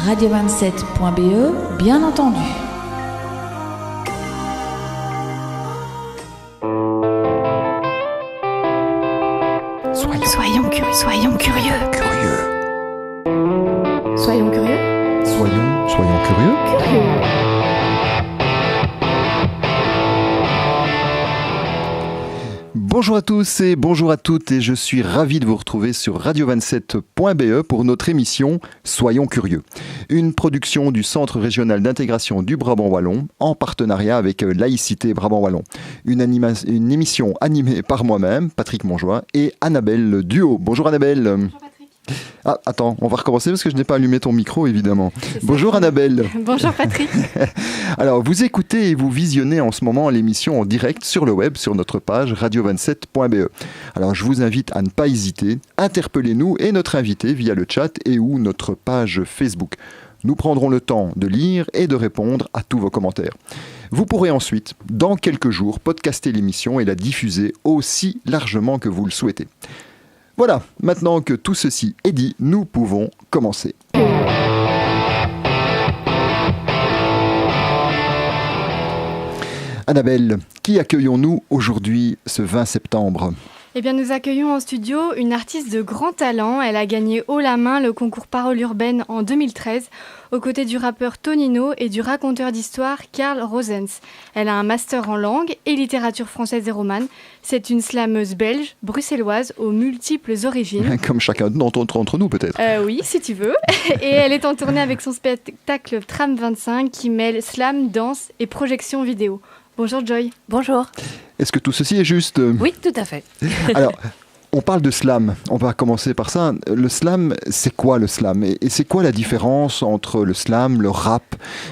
radio27.be, bien entendu. Soyons curieux. Soyons curieux. Soyons curieux. Bonjour à tous et bonjour à toutes, et je suis ravi de vous retrouver sur radio27.be pour notre émission Soyons curieux. Une production du Centre régional d'intégration du Brabant Wallon en partenariat avec Laïcité Brabant Wallon. Une émission animée par moi-même, Patrick Monjoie, et Annabelle Duhaut. Bonjour Annabelle. Bonjour Patrick. Ah, attends, on va recommencer parce que je n'ai pas allumé ton micro, évidemment. Bonjour Annabelle. Bonjour Patrick. Alors, vous écoutez et vous visionnez en ce moment l'émission en direct sur le web, sur notre page radio27.be. Alors, je vous invite à ne pas hésiter, interpellez-nous et notre invité via le chat et ou notre page Facebook. Nous prendrons le temps de lire et de répondre à tous vos commentaires. Vous pourrez ensuite, dans quelques jours, podcaster l'émission et la diffuser aussi largement que vous le souhaitez. Voilà, maintenant que tout ceci est dit, nous pouvons commencer. Annabelle, qui accueillons-nous aujourd'hui ce 20 septembre ? Eh bien, nous accueillons en studio une artiste de grand talent. Elle a gagné haut la main le concours Parole urbaine en 2013, aux côtés du rappeur Tonino et du raconteur d'histoire Karl Rosens. Elle a un master en langue et littérature française et romane. C'est une slameuse belge, bruxelloise, aux multiples origines. Comme chacun d'entre nous, peut-être. Oui, si tu veux. Et elle est en tournée avec son spectacle Tram 25 qui mêle slam, danse et projection vidéo. Bonjour Joy. Bonjour. Est-ce que tout ceci est juste ? Oui, tout à fait. Alors, on parle de slam. On va commencer par ça. Le slam, c'est quoi le slam ? Et c'est quoi la différence entre le slam, le rap ?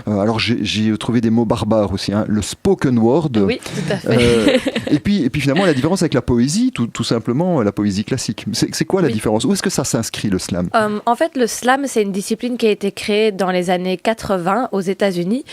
Alors, j'ai trouvé des mots barbares aussi. Le spoken word. Oui, tout à fait. Et puis finalement, la différence avec la poésie, tout simplement, la poésie classique. C'est quoi la différence ? Où est-ce que ça s'inscrit, le slam ? En fait, le slam, c'est une discipline qui a été créée dans les années 80 aux États-Unis,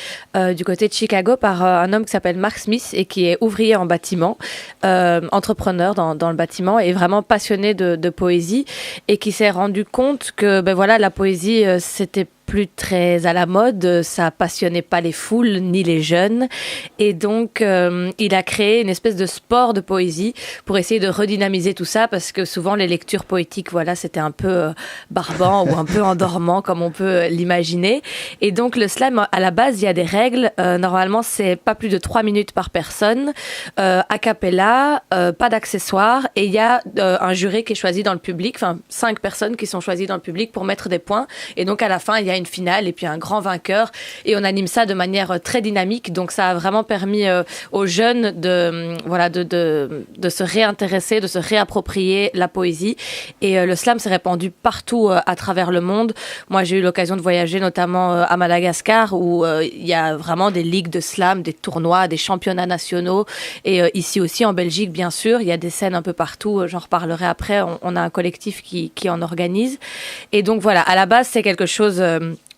du côté de Chicago, par un homme qui s'appelle Mark Smith et qui est ouvrier en bâtiment, entrepreneur dans le bâtiment et vraiment passionné de poésie, et qui s'est rendu compte que la poésie, c'était plus très à la mode, ça passionnait pas les foules ni les jeunes, et donc il a créé une espèce de sport de poésie pour essayer de redynamiser tout ça, parce que souvent les lectures poétiques, c'était un peu barbant ou un peu endormant comme on peut l'imaginer. Et donc le slam, à la base, il y a des règles. Normalement, c'est pas plus de 3 minutes par personne, a cappella, pas d'accessoires, et il y a un jury qui est choisi dans le public, 5 personnes qui sont choisies dans le public pour mettre des points, et donc à la fin il y a une finale et puis un grand vainqueur, et on anime ça de manière très dynamique. Donc ça a vraiment permis aux jeunes de se réintéresser, de se réapproprier la poésie, et le slam s'est répandu partout à travers le monde. Moi, j'ai eu l'occasion de voyager notamment à Madagascar, où il y a vraiment des ligues de slam, des tournois, des championnats nationaux, et ici aussi en Belgique, bien sûr, il y a des scènes un peu partout. J'en reparlerai après. On a un collectif qui en organise, et donc voilà, à la base, c'est quelque chose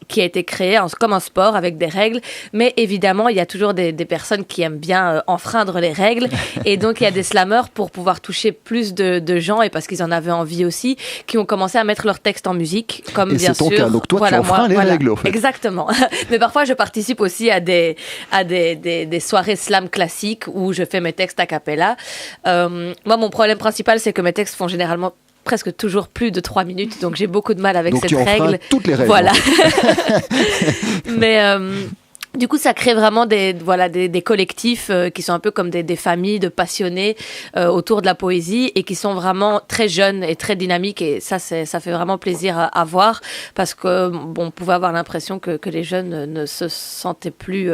qui a été créé comme un sport avec des règles, mais évidemment il y a toujours des personnes qui aiment bien enfreindre les règles, et donc il y a des slammeurs, pour pouvoir toucher plus de gens et parce qu'ils en avaient envie aussi, qui ont commencé à mettre leurs textes en musique, comme et bien c'est ton sûr. Cas. Donc toi tu enfreins les règles, en fait. Exactement. Mais parfois je participe aussi à des soirées slam classiques où je fais mes textes a cappella. Moi, mon problème principal, c'est que mes textes font généralement presque toujours plus de 3 minutes, donc j'ai beaucoup de mal avec cette règle. Donc tu enfreins toutes les règles. Voilà. Mais du coup, ça crée vraiment des collectifs qui sont un peu comme des familles de passionnés autour de la poésie, et qui sont vraiment très jeunes et très dynamiques, et ça fait vraiment plaisir à voir, parce que on pouvait avoir l'impression que les jeunes ne se sentaient plus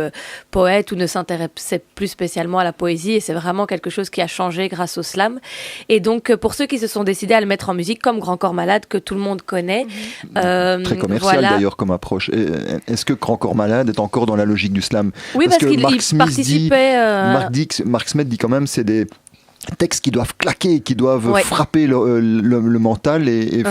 poètes ou ne s'intéressaient plus spécialement à la poésie, et c'est vraiment quelque chose qui a changé grâce au slam. Et donc pour ceux qui se sont décidés à le mettre en musique, comme Grand Corps Malade, que tout le monde connaît, très commercial d'ailleurs comme approche. Est-ce que Grand Corps Malade est encore dans la logique du slam ? Oui, parce qu'il Mark participait. Mark Smith dit quand même, c'est des textes qui doivent claquer, qui doivent frapper le mental et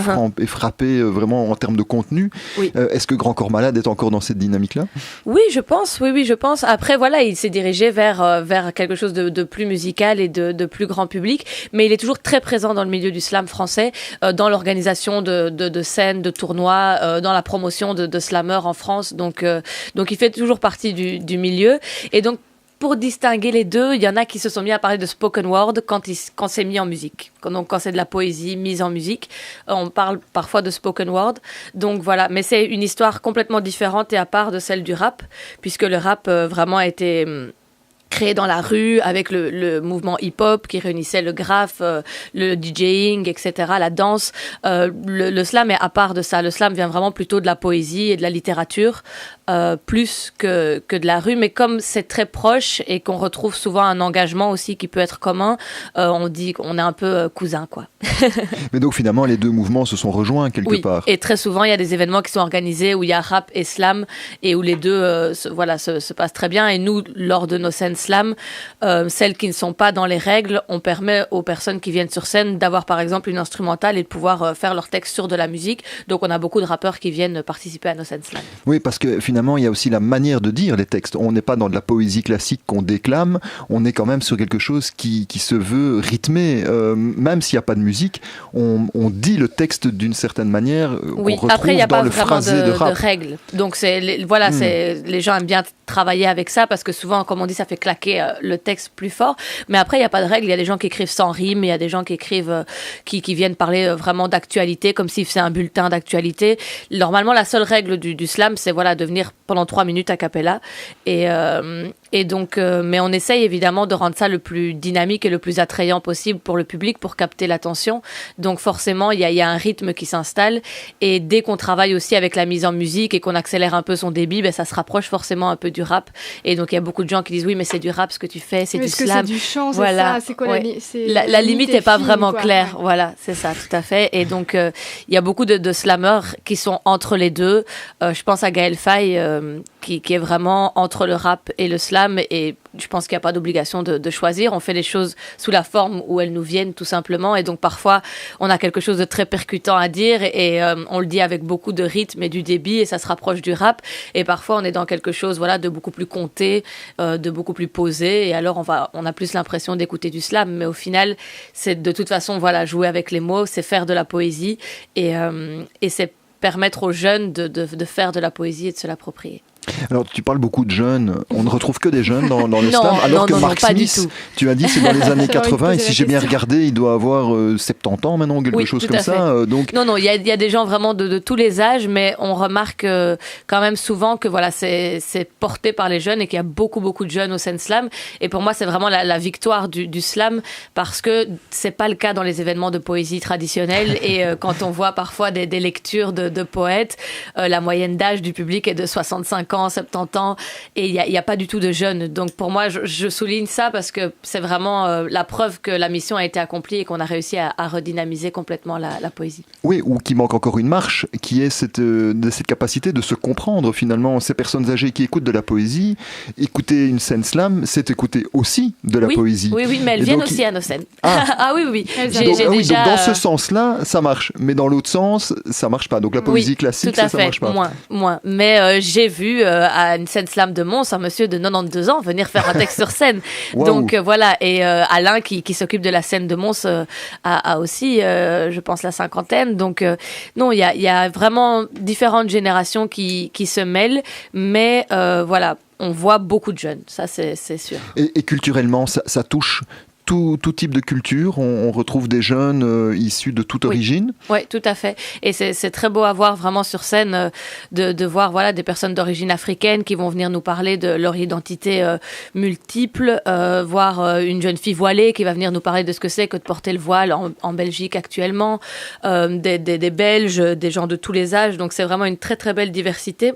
frapper vraiment en termes de contenu. Oui. Est-ce que Grand Corps Malade est encore dans cette dynamique-là ? Oui, je pense. Oui, je pense. Après, voilà, il s'est dirigé vers quelque chose de plus musical et de plus grand public, mais il est toujours très présent dans le milieu du slam français, dans l'organisation de scènes, de tournois, dans la promotion de slameurs en France. Donc il fait toujours partie du milieu. Et donc, pour distinguer les deux, il y en a qui se sont mis à parler de spoken word quand c'est mis en musique. Donc quand c'est de la poésie mise en musique, on parle parfois de spoken word. Donc voilà, mais c'est une histoire complètement différente et à part de celle du rap, puisque le rap vraiment a été créé dans la rue avec le mouvement hip-hop qui réunissait le graphe, le DJing, etc., la danse. Le slam est à part de ça. Le slam vient vraiment plutôt de la poésie et de la littérature, plus que de la rue. Mais comme c'est très proche et qu'on retrouve souvent un engagement aussi qui peut être commun, on dit qu'on est un peu cousins, quoi. Mais donc finalement, les deux mouvements se sont rejoints quelque part. Et très souvent, il y a des événements qui sont organisés où il y a rap et slam et où les deux se passent très bien. Et nous, lors de nos scènes slam, celles qui ne sont pas dans les règles, on permet aux personnes qui viennent sur scène d'avoir par exemple une instrumentale et de pouvoir faire leur texte sur de la musique. Donc on a beaucoup de rappeurs qui viennent participer à nos scènes slam. Oui, parce que finalement, il y a aussi la manière de dire les textes. On n'est pas dans de la poésie classique qu'on déclame, on est quand même sur quelque chose qui se veut rythmé. Même s'il n'y a pas de musique, on dit le texte d'une certaine manière. Oui, qu'on après il n'y a dans pas le vraiment de règles. Donc les gens aiment bien travailler avec ça parce que souvent, comme on dit, ça fait claquer le texte plus fort. Mais après, il n'y a pas de règles. Il y a des gens qui écrivent sans rime, il y a des gens qui écrivent, qui viennent parler vraiment d'actualité, comme si c'est un bulletin d'actualité. Normalement, la seule règle du slam, c'est de venir pendant 3 minutes a cappella. Et donc, mais on essaye évidemment de rendre ça le plus dynamique et le plus attrayant possible pour le public, pour capter l'attention. Donc forcément, il y a un rythme qui s'installe. Et dès qu'on travaille aussi avec la mise en musique et qu'on accélère un peu son débit, ça se rapproche forcément un peu du rap. Et donc il y a beaucoup de gens qui disent oui, mais c'est du rap ce que tu fais, c'est du slam. C'est du chant, c'est voilà. ça. C'est quoi la limite n'est pas vraiment claire. Ouais. Voilà, c'est ça, tout à fait. Et donc il y a beaucoup de slammeurs qui sont entre les deux. Je pense à Gaël Faye qui est vraiment entre le rap et le slam. Et je pense qu'il n'y a pas d'obligation de choisir. On fait les choses sous la forme où elles nous viennent, tout simplement. Et donc, parfois, on a quelque chose de très percutant à dire et on le dit avec beaucoup de rythme et du débit et ça se rapproche du rap. Et parfois, on est dans quelque chose de beaucoup plus compté, de beaucoup plus posé. Et alors, on a plus l'impression d'écouter du slam. Mais au final, c'est de toute façon, jouer avec les mots, c'est faire de la poésie et c'est permettre aux jeunes de faire de la poésie et de se l'approprier. Alors, tu parles beaucoup de jeunes. On ne retrouve que des jeunes dans le slam. Alors que Mark Smith, tu as dit, c'est dans les années 80. Et si j'ai bien regardé, il doit avoir 70 ans maintenant, quelque chose comme ça. Donc... Non, il y a des gens vraiment de tous les âges, mais on remarque quand même souvent que c'est porté par les jeunes et qu'il y a beaucoup de jeunes au scène slam. Et pour moi, c'est vraiment la victoire du slam parce que c'est pas le cas dans les événements de poésie traditionnelle. Et quand on voit parfois des lectures de poètes, la moyenne d'âge du public est de 65 ans. 70 ans et il y a pas du tout de jeunes. Donc pour moi, je souligne ça parce que c'est vraiment la preuve que la mission a été accomplie et qu'on a réussi à redynamiser complètement la poésie. Oui, ou qu'il manque encore une marche, qui est cette capacité de se comprendre finalement. Ces personnes âgées qui écoutent de la poésie, écouter une scène slam, c'est écouter aussi de la poésie. Oui, mais elles viennent aussi à nos scènes. Oui. Donc dans ce sens-là, ça marche. Mais dans l'autre sens, ça marche pas. Donc la poésie classique, ça marche pas. Moins. Mais j'ai vu à une scène slam de Mons un monsieur de 92 ans venir faire un texte sur scène. Wow. Donc voilà, et Alain qui s'occupe de la scène de Mons a aussi, je pense, la cinquantaine. Donc non, il y a vraiment différentes générations qui se mêlent, mais on voit beaucoup de jeunes, ça c'est sûr. Et culturellement, ça touche tout type de culture, on retrouve des jeunes issus de toute origine. Oui, tout à fait. Et c'est très beau à voir vraiment sur scène de voir des personnes d'origine africaine qui vont venir nous parler de leur identité multiple, voir une jeune fille voilée qui va venir nous parler de ce que c'est que de porter le voile en Belgique actuellement, des Belges, des gens de tous les âges. Donc c'est vraiment une très très belle diversité.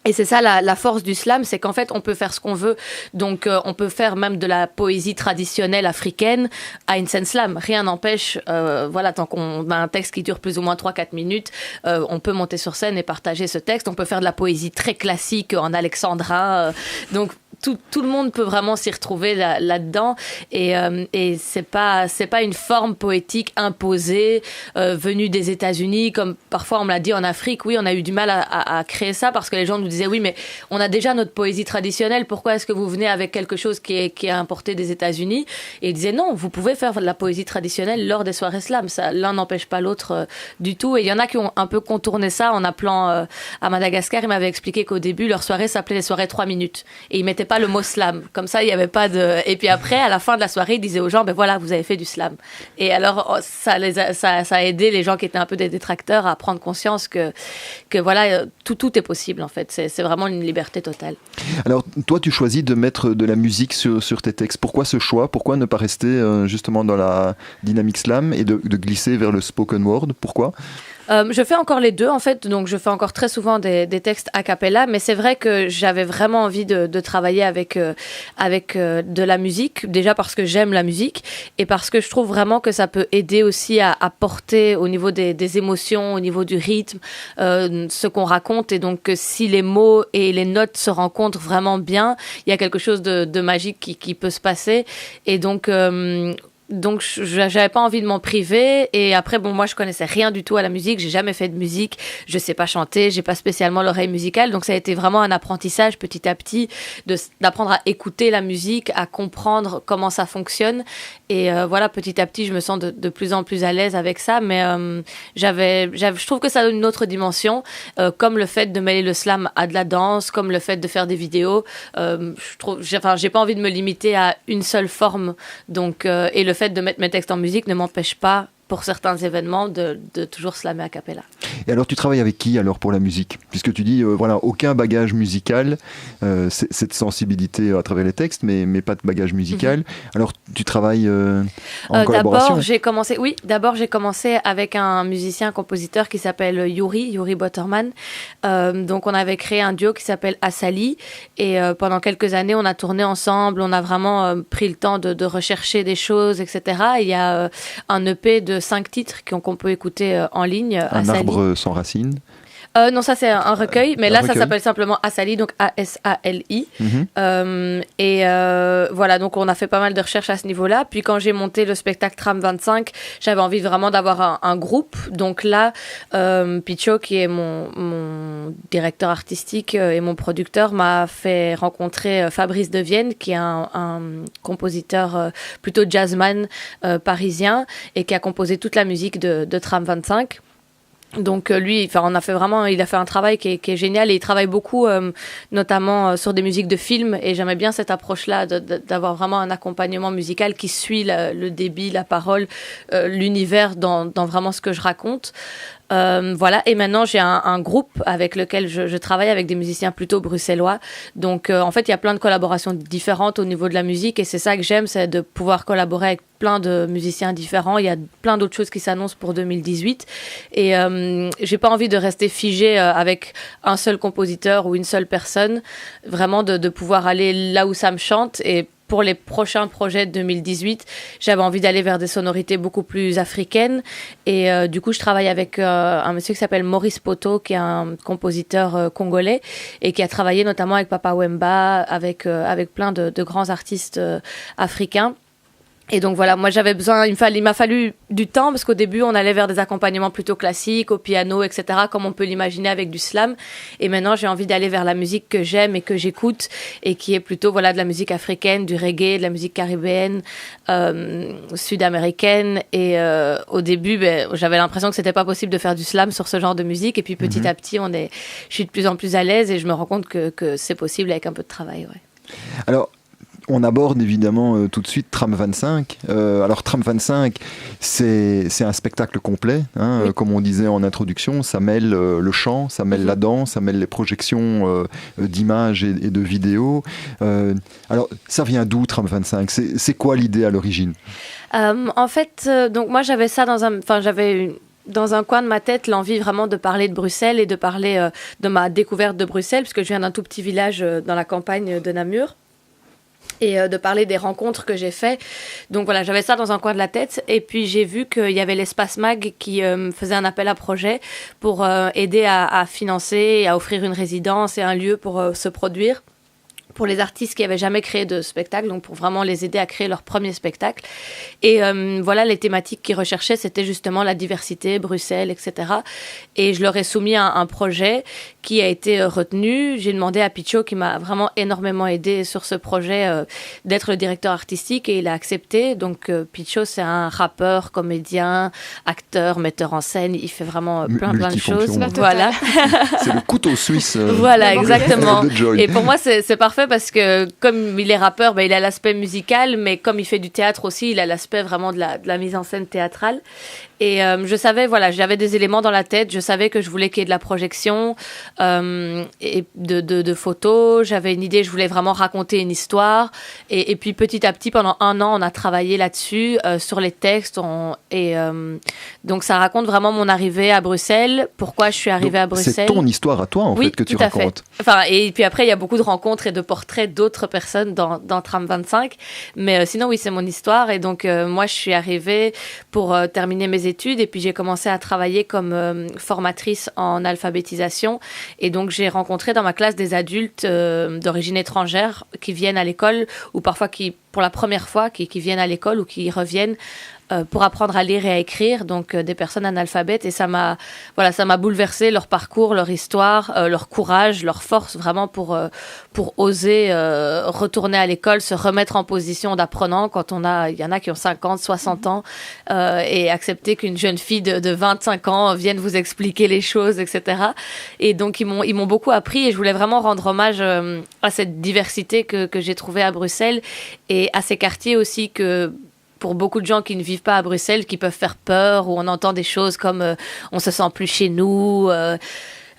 Et c'est ça la force du slam, c'est qu'en fait on peut faire ce qu'on veut. Donc on peut faire même de la poésie traditionnelle africaine à une scène slam. Rien n'empêche, tant qu'on a un texte qui dure plus ou moins 3-4 minutes, on peut monter sur scène et partager ce texte. On peut faire de la poésie très classique en alexandrin. Donc tout le monde peut vraiment s'y retrouver là-dedans. Et c'est pas une forme poétique imposée, venue des États-Unis, comme parfois on me l'a dit en Afrique. Oui, on a eu du mal à créer ça parce que les gens nous disaient oui, mais on a déjà notre poésie traditionnelle. Pourquoi est-ce que vous venez avec quelque chose qui est importé des États-Unis? Et ils disaient non, vous pouvez faire de la poésie traditionnelle lors des soirées slam. Ça, l'un n'empêche pas l'autre du tout. Et il y en a qui ont un peu contourné ça en appelant à Madagascar. Ils m'avaient expliqué qu'au début, leur soirée s'appelait les soirées 3 minutes. Et ils mettaient pas le mot slam. Comme ça, il y avait pas de... Et puis après, à la fin de la soirée, ils disaient aux gens, ben voilà, vous avez fait du slam. Et alors, ça a aidé les gens qui étaient un peu des détracteurs à prendre conscience que voilà, tout est possible, en fait. C'est vraiment une liberté totale. Alors, toi, tu choisis de mettre de la musique sur tes textes. Pourquoi ce choix? Pourquoi ne pas rester justement dans la dynamique slam et de glisser vers le spoken word? Pourquoi? Je fais encore les deux, en fait. Donc, je fais encore très souvent des textes a cappella, mais c'est vrai que j'avais vraiment envie de travailler avec de la musique. Déjà parce que j'aime la musique et parce que je trouve vraiment que ça peut aider aussi à porter au niveau des émotions, au niveau du rythme, ce qu'on raconte. Et donc, si les mots et les notes se rencontrent vraiment bien, il y a quelque chose de magique qui peut se passer. Et donc, j'avais pas envie de m'en priver. Et après, bon, moi, je connaissais rien du tout à la musique. J'ai jamais fait de musique. Je sais pas chanter. J'ai pas spécialement l'oreille musicale. Donc, ça a été vraiment un apprentissage petit à petit d'apprendre à écouter la musique, à comprendre comment ça fonctionne. Et voilà, petit à petit, je me sens de plus en plus à l'aise avec ça. Mais je trouve que ça donne une autre dimension, comme le fait de mêler le slam à de la danse, comme le fait de faire des vidéos. J'ai pas envie de me limiter à une seule forme. Donc, et le fait de mettre mes textes en musique ne m'empêche pas, pour certains événements, de toujours slammer a cappella. Et alors, tu travailles avec qui alors pour la musique? Puisque tu dis, voilà, aucun bagage musical, cette sensibilité à travers les textes, mais pas de bagage musical. Alors, tu travailles en collaboration? D'abord, j'ai commencé avec un musicien-compositeur qui s'appelle Yuri Botterman. Donc, on avait créé un duo qui s'appelle Asali. Et pendant quelques années, on a tourné ensemble. On a vraiment pris le temps de rechercher des choses, etc. Et il y a un EP de 5 titres qu'on peut écouter en ligne. Un arbre sans racines? Non, ça c'est un recueil, mais là ça s'appelle simplement Asali, donc A-S-A-L-I. Voilà, donc on a fait pas mal de recherches à ce niveau-là. Puis quand j'ai monté le spectacle Tram 25, j'avais envie vraiment d'avoir un groupe. Donc là, Picho, qui est mon directeur artistique et mon producteur, m'a fait rencontrer Fabrice de Vienne, qui est un compositeur plutôt jazzman parisien et qui a composé toute la musique de Tram 25. Donc lui, il a fait un travail qui est génial et il travaille beaucoup, notamment sur des musiques de films. Et j'aimais bien cette approche-là d'avoir vraiment un accompagnement musical qui suit le débit, la parole, l'univers dans vraiment ce que je raconte. Voilà, et maintenant j'ai un groupe avec lequel je travaille avec des musiciens plutôt bruxellois. Donc en fait il y a plein de collaborations différentes au niveau de la musique et c'est ça que j'aime, c'est de pouvoir collaborer avec plein de musiciens différents. Il y a plein d'autres choses qui s'annoncent pour 2018 et j'ai pas envie de rester figée avec un seul compositeur ou une seule personne, vraiment de pouvoir aller là où ça me chante. Et pour les prochains projets de 2018, j'avais envie d'aller vers des sonorités beaucoup plus africaines. Et du coup, je travaille avec un monsieur qui s'appelle Maurice Poto, qui est un compositeur congolais et qui a travaillé notamment avec Papa Wemba, avec plein de grands artistes africains. Et donc voilà, moi j'avais besoin, il m'a fallu du temps parce qu'au début on allait vers des accompagnements plutôt classiques, au piano, etc., comme on peut l'imaginer avec du slam. Et maintenant j'ai envie d'aller vers la musique que j'aime et que j'écoute et qui est plutôt voilà de la musique africaine, du reggae, de la musique caribéenne, sud-américaine. Et au début, j'avais l'impression que c'était pas possible de faire du slam sur ce genre de musique. Et puis petit à petit, je suis de plus en plus à l'aise et je me rends compte que c'est possible avec un peu de travail. Ouais. Alors, on aborde évidemment tout de suite Tram 25. Alors Tram 25, c'est un spectacle complet, hein, oui. Comme on disait en introduction, ça mêle le chant, ça mêle la danse, ça mêle les projections d'images et de vidéos. Alors ça vient d'où Tram 25 ? C'est quoi l'idée à l'origine ? En fait, donc moi j'avais ça dans un coin de ma tête, l'envie vraiment de parler de Bruxelles et de parler de ma découverte de Bruxelles, puisque je viens d'un tout petit village dans la campagne de Namur. Et de parler des rencontres que j'ai fait. Donc voilà, j'avais ça dans un coin de la tête. Et puis j'ai vu qu'il y avait l'Espace Mag qui faisait un appel à projet pour aider à financer et à offrir une résidence et un lieu pour se produire pour les artistes qui n'avaient jamais créé de spectacle, donc pour vraiment les aider à créer leur premier spectacle. Et voilà, les thématiques qu'ils recherchaient, c'était justement la diversité, Bruxelles, etc. Et je leur ai soumis un projet qui a été retenu. J'ai demandé à Picho, qui m'a vraiment énormément aidé sur ce projet, d'être le directeur artistique, et il a accepté. Donc Picho, c'est un rappeur, comédien, acteur, metteur en scène. Il fait vraiment plein de choses. Voilà. C'est le couteau suisse. Voilà, exactement. Et pour moi, c'est parfait parce que comme il est rappeur, il a l'aspect musical, mais comme il fait du théâtre aussi, il a l'aspect vraiment de la mise en scène théâtrale. Et je savais, voilà, j'avais des éléments dans la tête. Je savais que je voulais qu'il y ait de la projection et de photos. J'avais une idée, je voulais vraiment raconter une histoire. Et puis petit à petit, pendant 1 an, on a travaillé là-dessus, sur les textes. Donc ça raconte vraiment mon arrivée à Bruxelles, pourquoi je suis arrivée à Bruxelles. C'est ton histoire à toi, en fait, que tu racontes. Enfin, et puis après, il y a beaucoup de rencontres et de portraits d'autres personnes dans Tram 25. Mais sinon, oui, c'est mon histoire. Et donc, moi, je suis arrivée pour terminer mes études, et puis j'ai commencé à travailler comme formatrice en alphabétisation, et donc j'ai rencontré dans ma classe des adultes d'origine étrangère qui viennent à l'école, ou parfois qui pour la première fois qui viennent à l'école ou qui reviennent pour apprendre à lire et à écrire, donc des personnes analphabètes, et ça m'a bouleversé, leur parcours, leur histoire, leur courage, leur force, vraiment pour oser retourner à l'école, se remettre en position d'apprenant quand il y en a qui ont 50, 60 ans, et accepter qu'une jeune fille de 25 ans vienne vous expliquer les choses, etc. Et donc ils m'ont beaucoup appris, et je voulais vraiment rendre hommage à cette diversité que j'ai trouvée à Bruxelles, et à ces quartiers aussi que, pour beaucoup de gens qui ne vivent pas à Bruxelles, qui peuvent faire peur, où on entend des choses comme on se sent plus chez nous,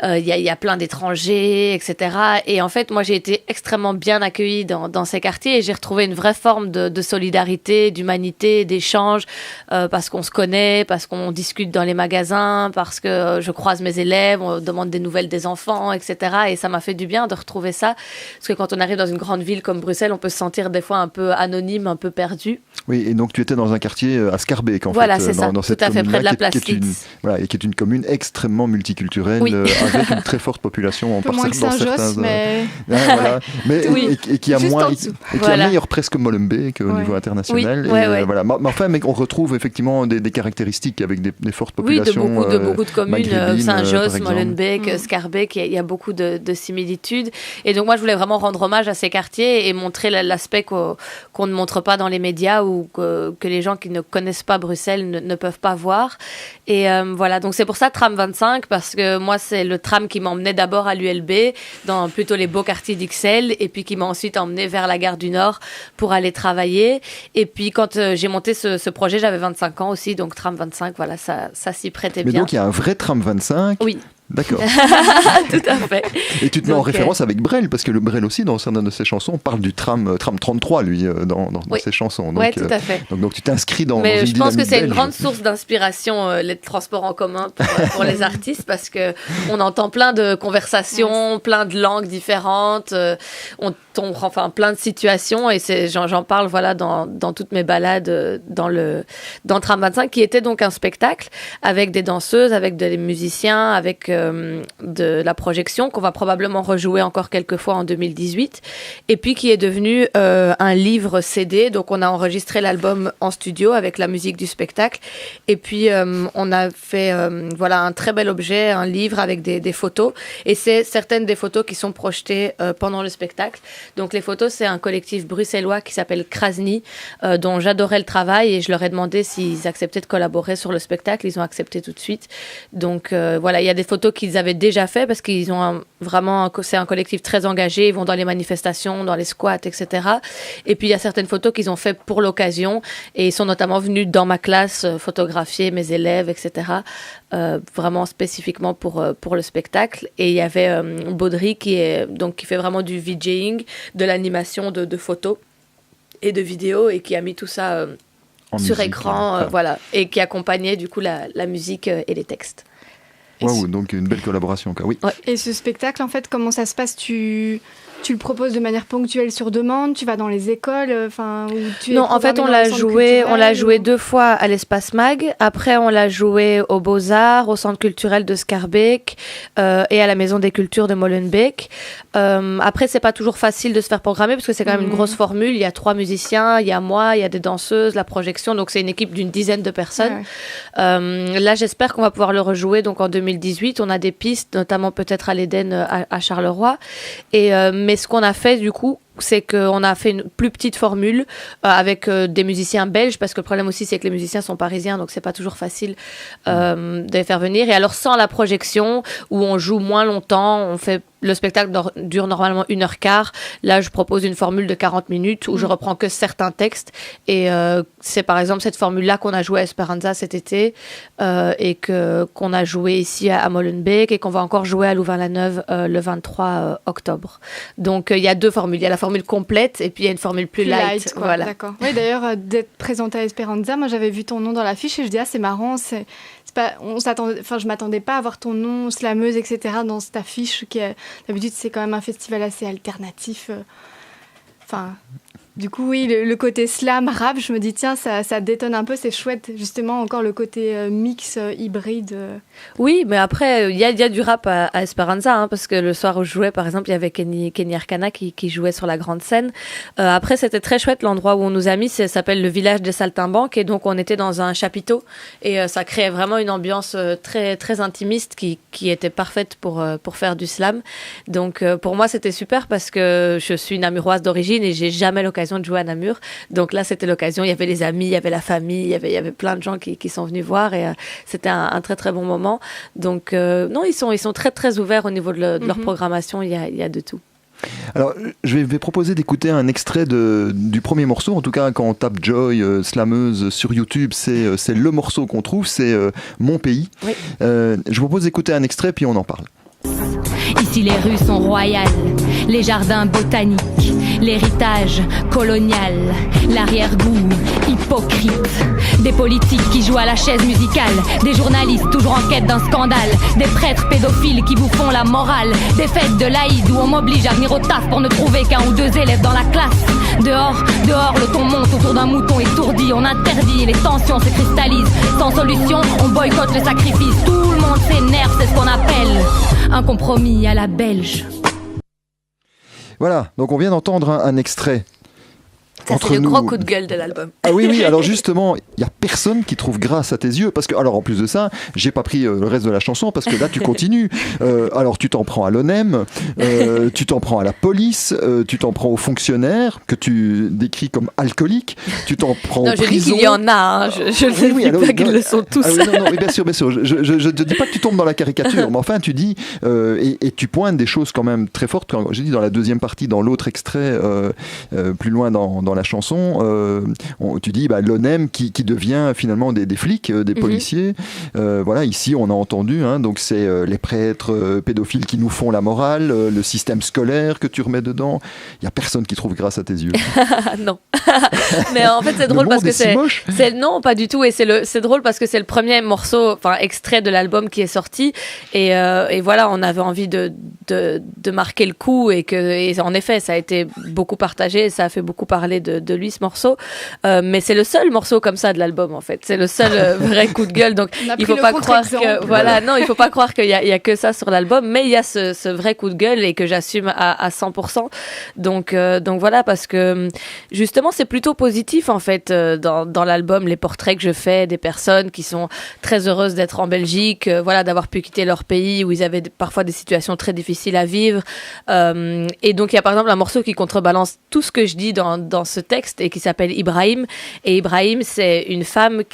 il y a plein d'étrangers, etc. Et en fait, moi, j'ai été extrêmement bien accueillie dans ces quartiers, et j'ai retrouvé une vraie forme de solidarité, d'humanité, d'échange, parce qu'on se connaît, parce qu'on discute dans les magasins, parce que je croise mes élèves, on demande des nouvelles des enfants, etc. Et ça m'a fait du bien de retrouver ça, parce que quand on arrive dans une grande ville comme Bruxelles, on peut se sentir des fois un peu anonyme, un peu perdu. Oui, et donc tu étais dans un quartier à Scarbeck, en fait. Voilà, c'est ça, tout à fait, près de la place Litz. Et qui est une commune extrêmement multiculturelle, oui. Avec une très forte population. Un peu moins que Saint-Josse, mais... voilà. Mais oui. et qui a juste moins, en dessous. et qui a meilleur presque Molenbeek au niveau international. Oui. Voilà. Mais enfin, on retrouve effectivement des caractéristiques avec des fortes populations. Oui, de beaucoup de communes, Saint-Josse, Molenbeek, Scarbeck, il y a beaucoup de similitudes. Et donc moi, je voulais vraiment rendre hommage à ces quartiers et montrer l'aspect qu'on ne montre pas dans les médias, ou que les gens qui ne connaissent pas Bruxelles ne peuvent pas voir. Et voilà, donc c'est pour ça Tram 25, parce que moi, c'est le tram qui m'emmenait d'abord à l'ULB, dans plutôt les beaux quartiers d'Ixelles, et puis qui m'a ensuite emmené vers la gare du Nord pour aller travailler. Et puis quand j'ai monté ce projet, j'avais 25 ans aussi, donc Tram 25, voilà, ça s'y prêtait bien. Mais donc il y a un vrai Tram 25. Oui. D'accord. Tout à fait. Et tu te mets en référence avec Brel, parce que le Brel aussi, dans certaines de ses chansons, parle du tram 33, lui, dans ses chansons. Oui, tout à fait. Donc tu t'inscris dans une dynamique. Mais je pense que c'est belge. une grande source d'inspiration, les transports en commun pour les artistes, parce qu'on entend plein de conversations, plein de langues différentes, on tombe plein de situations, et j'en parle voilà, dans toutes mes balades dans Tram 25, qui était donc un spectacle avec des danseuses, avec des musiciens, avec de la projection qu'on va probablement rejouer encore quelques fois en 2018, et puis qui est devenu un livre CD. Donc on a enregistré l'album en studio avec la musique du spectacle, et puis on a fait voilà, un très bel objet, un livre avec des photos, et c'est certaines des photos qui sont projetées pendant le spectacle. Donc les photos, c'est un collectif bruxellois qui s'appelle Krasny, dont j'adorais le travail, et je leur ai demandé s'ils acceptaient de collaborer sur le spectacle. Ils ont accepté tout de suite. Donc voilà, il y a des photos qu'ils avaient déjà fait, parce qu'ils ont c'est un collectif très engagé, ils vont dans les manifestations, dans les squats, etc. Et puis il y a certaines photos qu'ils ont fait pour l'occasion, et ils sont notamment venus dans ma classe photographier mes élèves, etc. Vraiment spécifiquement pour le spectacle. Et il y avait Baudry qui fait vraiment du VJing, de l'animation de photos et de vidéos, et qui a mis tout ça sur écran, voilà, et qui accompagnait du coup la musique et les textes. Waouh, donc une belle collaboration, quoi. Oui. Ouais. Et ce spectacle, en fait, comment ça se passe ? Tu tu le proposes de manière ponctuelle sur demande, tu vas dans les écoles, Non, en fait, on l'a joué 2 fois à l'Espace Mag. Après, on l'a joué aux Beaux-Arts, au Centre culturel de Schaerbeek et à la Maison des Cultures de Molenbeek. Après, c'est pas toujours facile de se faire programmer parce que c'est quand même une grosse formule. Il y a 3 musiciens, il y a moi, il y a des danseuses, la projection. Donc, c'est une équipe d'une dizaine de personnes. Ouais. Là, j'espère qu'on va pouvoir le rejouer. Donc, en 2018, on a des pistes, notamment peut-être à l'Éden à Charleroi. Mais ce qu'on a fait, du coup, c'est qu'on a fait une plus petite formule avec des musiciens belges, parce que le problème aussi, c'est que les musiciens sont parisiens, donc c'est pas toujours facile de les faire venir. Et alors, sans la projection, où on joue moins longtemps, le spectacle dure normalement 1h15. Là, je propose une formule de 40 minutes où je reprends que certains textes. Et c'est par exemple cette formule-là qu'on a jouée à Esperanza cet été et qu'on a joué ici à Molenbeek et qu'on va encore jouer à Louvain-la-Neuve le 23 octobre. Donc, il y a 2 formules. Il y a la formule complète et puis il y a une formule plus light. Quoi, voilà. D'accord. Oui, d'ailleurs, d'être présentée à Esperanza, moi, j'avais vu ton nom dans l'affiche et je dis, c'est marrant, je m'attendais pas à voir ton nom, slameuse, etc. dans cette affiche qui est, d'habitude c'est quand même un festival assez alternatif. Du coup, oui, le côté slam, rap, je me dis, tiens, ça détonne un peu, c'est chouette, justement, encore le côté mix, hybride. Oui, mais après, il y a du rap à Esperanza, parce que le soir où je jouais, par exemple, il y avait Kenny Arcana qui jouait sur la grande scène. Après, c'était très chouette, l'endroit où on nous a mis, ça s'appelle le village des Saltimbanques, et donc on était dans un chapiteau, et ça créait vraiment une ambiance très, très intimiste qui était parfaite pour faire du slam. Donc, pour moi, c'était super, parce que je suis namuroise d'origine, et j'ai jamais l'occasion de jouer à Namur. Donc là, c'était l'occasion. Il y avait les amis, il y avait la famille, il y avait plein de gens qui sont venus voir et c'était un très, très bon moment. Donc, non, ils sont très, très ouverts au niveau de leur programmation. Il y a de tout. Alors, je vais proposer d'écouter un extrait du premier morceau. En tout cas, quand on tape Joy slameuse sur YouTube, c'est le morceau qu'on trouve, c'est Mon pays. Oui. Je vous propose d'écouter un extrait, puis on en parle. Ici les rues sont royales, les jardins botaniques, l'héritage colonial, l'arrière-goût hypocrite, des politiques qui jouent à la chaise musicale, des journalistes toujours en quête d'un scandale, des prêtres pédophiles qui vous font la morale, des fêtes de l'Aïd où on m'oblige à venir au taf pour ne trouver qu'un ou 2 élèves dans la classe. Dehors, le ton monte autour d'un mouton étourdi, on interdit, les tensions se cristallisent, sans solution, on boycotte le sacrifice, tout le monde s'énerve, c'est ce qu'on appelle un compromis à la belge. Voilà, donc on vient d'entendre un extrait. Ça, c'est le gros coup de gueule de l'album. Ah oui, alors justement, il n'y a personne qui trouve grâce à tes yeux. Parce que, alors en plus de ça, j'ai pas pris le reste de la chanson parce que là, tu continues. Alors, tu t'en prends à l'ONEM, tu t'en prends à la police, tu t'en prends aux fonctionnaires que tu décris comme alcooliques, tu t'en prends aux prisons. Je dis qu'il y en a, je ne dis pas qu'ils le sont tous. Non, bien sûr. Je ne dis pas que tu tombes dans la caricature, mais enfin, tu dis, et tu pointes des choses quand même très fortes. Quand j'ai dit dans la deuxième partie, dans l'autre extrait, plus loin dans la chanson, tu dis l'ONEM qui devient finalement des flics, des policiers. Voilà, ici on a entendu, donc c'est les prêtres pédophiles qui nous font la morale, le système scolaire que tu remets dedans. Il n'y a personne qui trouve grâce à tes yeux. Non. Mais en fait c'est drôle parce que c'est non, pas du tout, et c'est drôle parce que c'est le premier morceau, extrait de l'album qui est sorti, et voilà, on avait envie de marquer le coup, et en effet ça a été beaucoup partagé, ça a fait beaucoup parler de lui, ce morceau, mais c'est le seul morceau comme ça de l'album, en fait. C'est le seul vrai coup de gueule, donc il faut pas croire que non, il faut pas croire qu'il y a que ça sur l'album, mais il y a ce vrai coup de gueule, et que j'assume à 100%. Donc voilà, parce que justement c'est plutôt positif, en fait, dans l'album, les portraits que je fais des personnes qui sont très heureuses d'être en Belgique, voilà, d'avoir pu quitter leur pays où ils avaient parfois des situations très difficiles à vivre, et donc il y a par exemple un morceau qui contrebalance tout ce que je dis dans ce texte, et qui s'appelle Ibrahim. Et Ibrahim, c'est une femme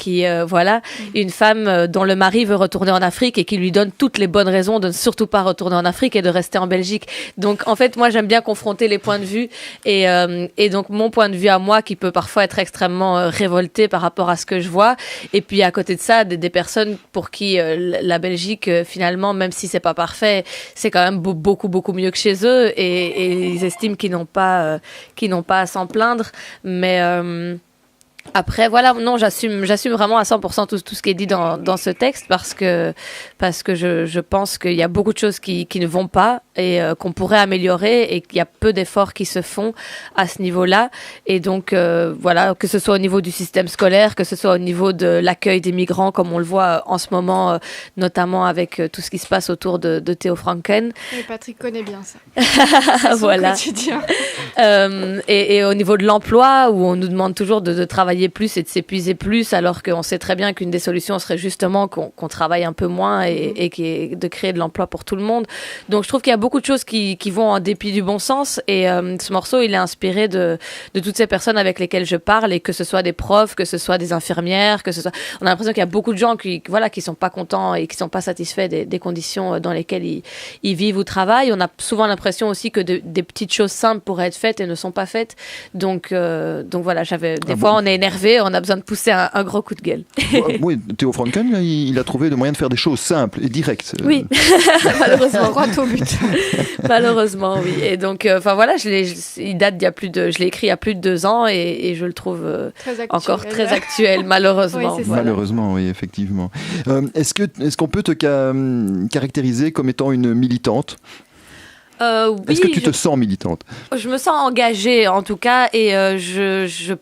une femme dont le mari veut retourner en Afrique et qui lui donne toutes les bonnes raisons de ne surtout pas retourner en Afrique et de rester en Belgique. Donc en fait, moi j'aime bien confronter les points de vue, et donc mon point de vue à moi qui peut parfois être extrêmement révolté par rapport à ce que je vois, et puis à côté de ça des personnes pour qui la Belgique finalement, même si c'est pas parfait, c'est quand même beaucoup beaucoup mieux que chez eux, et ils estiment qu'ils n'ont pas à s'en plaindre, mais Après, voilà, non, j'assume vraiment à 100% tout ce qui est dit dans ce texte parce que je pense qu'il y a beaucoup de choses qui ne vont pas et qu'on pourrait améliorer et qu'il y a peu d'efforts qui se font à ce niveau-là. Et donc, voilà, que ce soit au niveau du système scolaire, que ce soit au niveau de l'accueil des migrants, comme on le voit en ce moment, notamment avec tout ce qui se passe autour de Theo Franken. Et Patrick connaît bien ça. C'est voilà. quotidien. Et au niveau de l'emploi, où on nous demande toujours de travailler plus et de s'épuiser plus, alors qu'on sait très bien qu'une des solutions serait justement qu'on travaille un peu moins et de créer de l'emploi pour tout le monde. Donc je trouve qu'il y a beaucoup de choses qui vont en dépit du bon sens et ce morceau il est inspiré de toutes ces personnes avec lesquelles je parle et que ce soit des profs, que ce soit des infirmières, on a l'impression qu'il y a beaucoup de gens qui sont pas contents et qui sont pas satisfaits des conditions dans lesquelles ils vivent ou travaillent. On a souvent l'impression aussi que des petites choses simples pourraient être faites et ne sont pas faites. Donc voilà, des fois on est énervé, on a besoin de pousser un gros coup de gueule. Oui, Theo Franken, là, il a trouvé le moyen de faire des choses simples et directes. Oui, malheureusement. Droit au but. Malheureusement, oui. Et donc, voilà, il date je l'ai écrit il y a plus de 2 ans et je le trouve encore très actuel, malheureusement. Oui, voilà. Malheureusement, oui, effectivement. Est-ce qu'on peut te caractériser comme étant une militante ? Oui, Est-ce que tu te sens militante ? Je me sens engagée en tout cas et je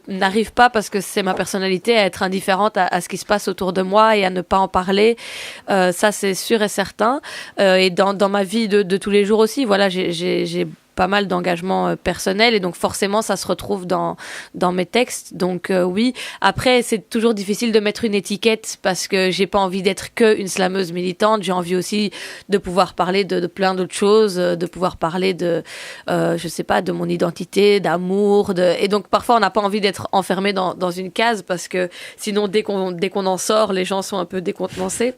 n'arrive pas parce que c'est ma personnalité à être indifférente à ce qui se passe autour de moi et à ne pas en parler. Ça c'est sûr et certain. Et dans ma vie de tous les jours aussi, voilà, j'ai pas mal d'engagement personnel et donc forcément ça se retrouve dans mes textes. Donc oui, après c'est toujours difficile de mettre une étiquette parce que j'ai pas envie d'être que une slameuse militante, j'ai envie aussi de pouvoir parler de plein d'autres choses, de pouvoir parler de je sais pas, de mon identité, d'amour, et donc parfois on n'a pas envie d'être enfermé dans une case parce que sinon dès qu'on en sort, les gens sont un peu décontenancés.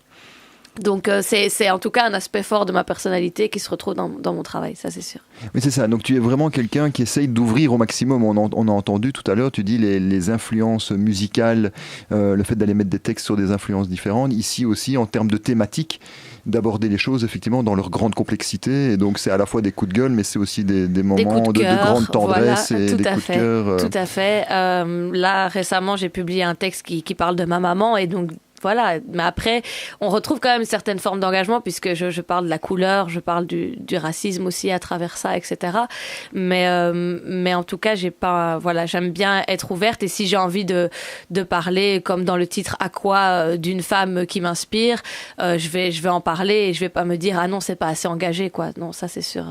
Donc c'est en tout cas un aspect fort de ma personnalité qui se retrouve dans mon travail, ça c'est sûr. Oui, c'est ça. Donc tu es vraiment quelqu'un qui essaye d'ouvrir au maximum. On a entendu tout à l'heure, tu dis les influences musicales, le fait d'aller mettre des textes sur des influences différentes. Ici aussi, en termes de thématiques, d'aborder les choses effectivement dans leur grande complexité. Et donc c'est à la fois des coups de gueule, mais c'est aussi des moments de grande tendresse, voilà, et des coups de cœur. Tout à fait. Là récemment, j'ai publié un texte qui parle de ma maman et donc voilà, mais après, on retrouve quand même une certaine forme d'engagement puisque je parle de la couleur, je parle du racisme aussi à travers ça, etc. Mais en tout cas, j'aime bien être ouverte et si j'ai envie de parler, comme dans le titre À quoi, d'une femme qui m'inspire, je vais en parler et je vais pas me dire ah non, c'est pas assez engagé, quoi. Non, ça c'est sûr.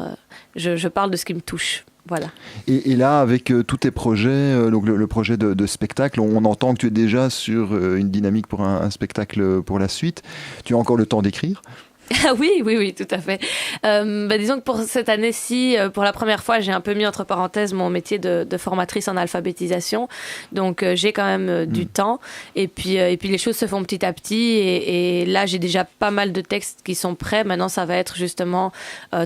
Je parle de ce qui me touche. Voilà. Et là, avec tous tes projets, donc le projet de spectacle, on entend que tu es déjà sur une dynamique pour un spectacle pour la suite. Tu as encore le temps d'écrire ? Oui, tout à fait. Disons que pour cette année-ci, pour la première fois, j'ai un peu mis entre parenthèses mon métier de formatrice en alphabétisation. Donc, j'ai quand même du temps. Et puis les choses se font petit à petit. Et là, j'ai déjà pas mal de textes qui sont prêts. Maintenant, ça va être justement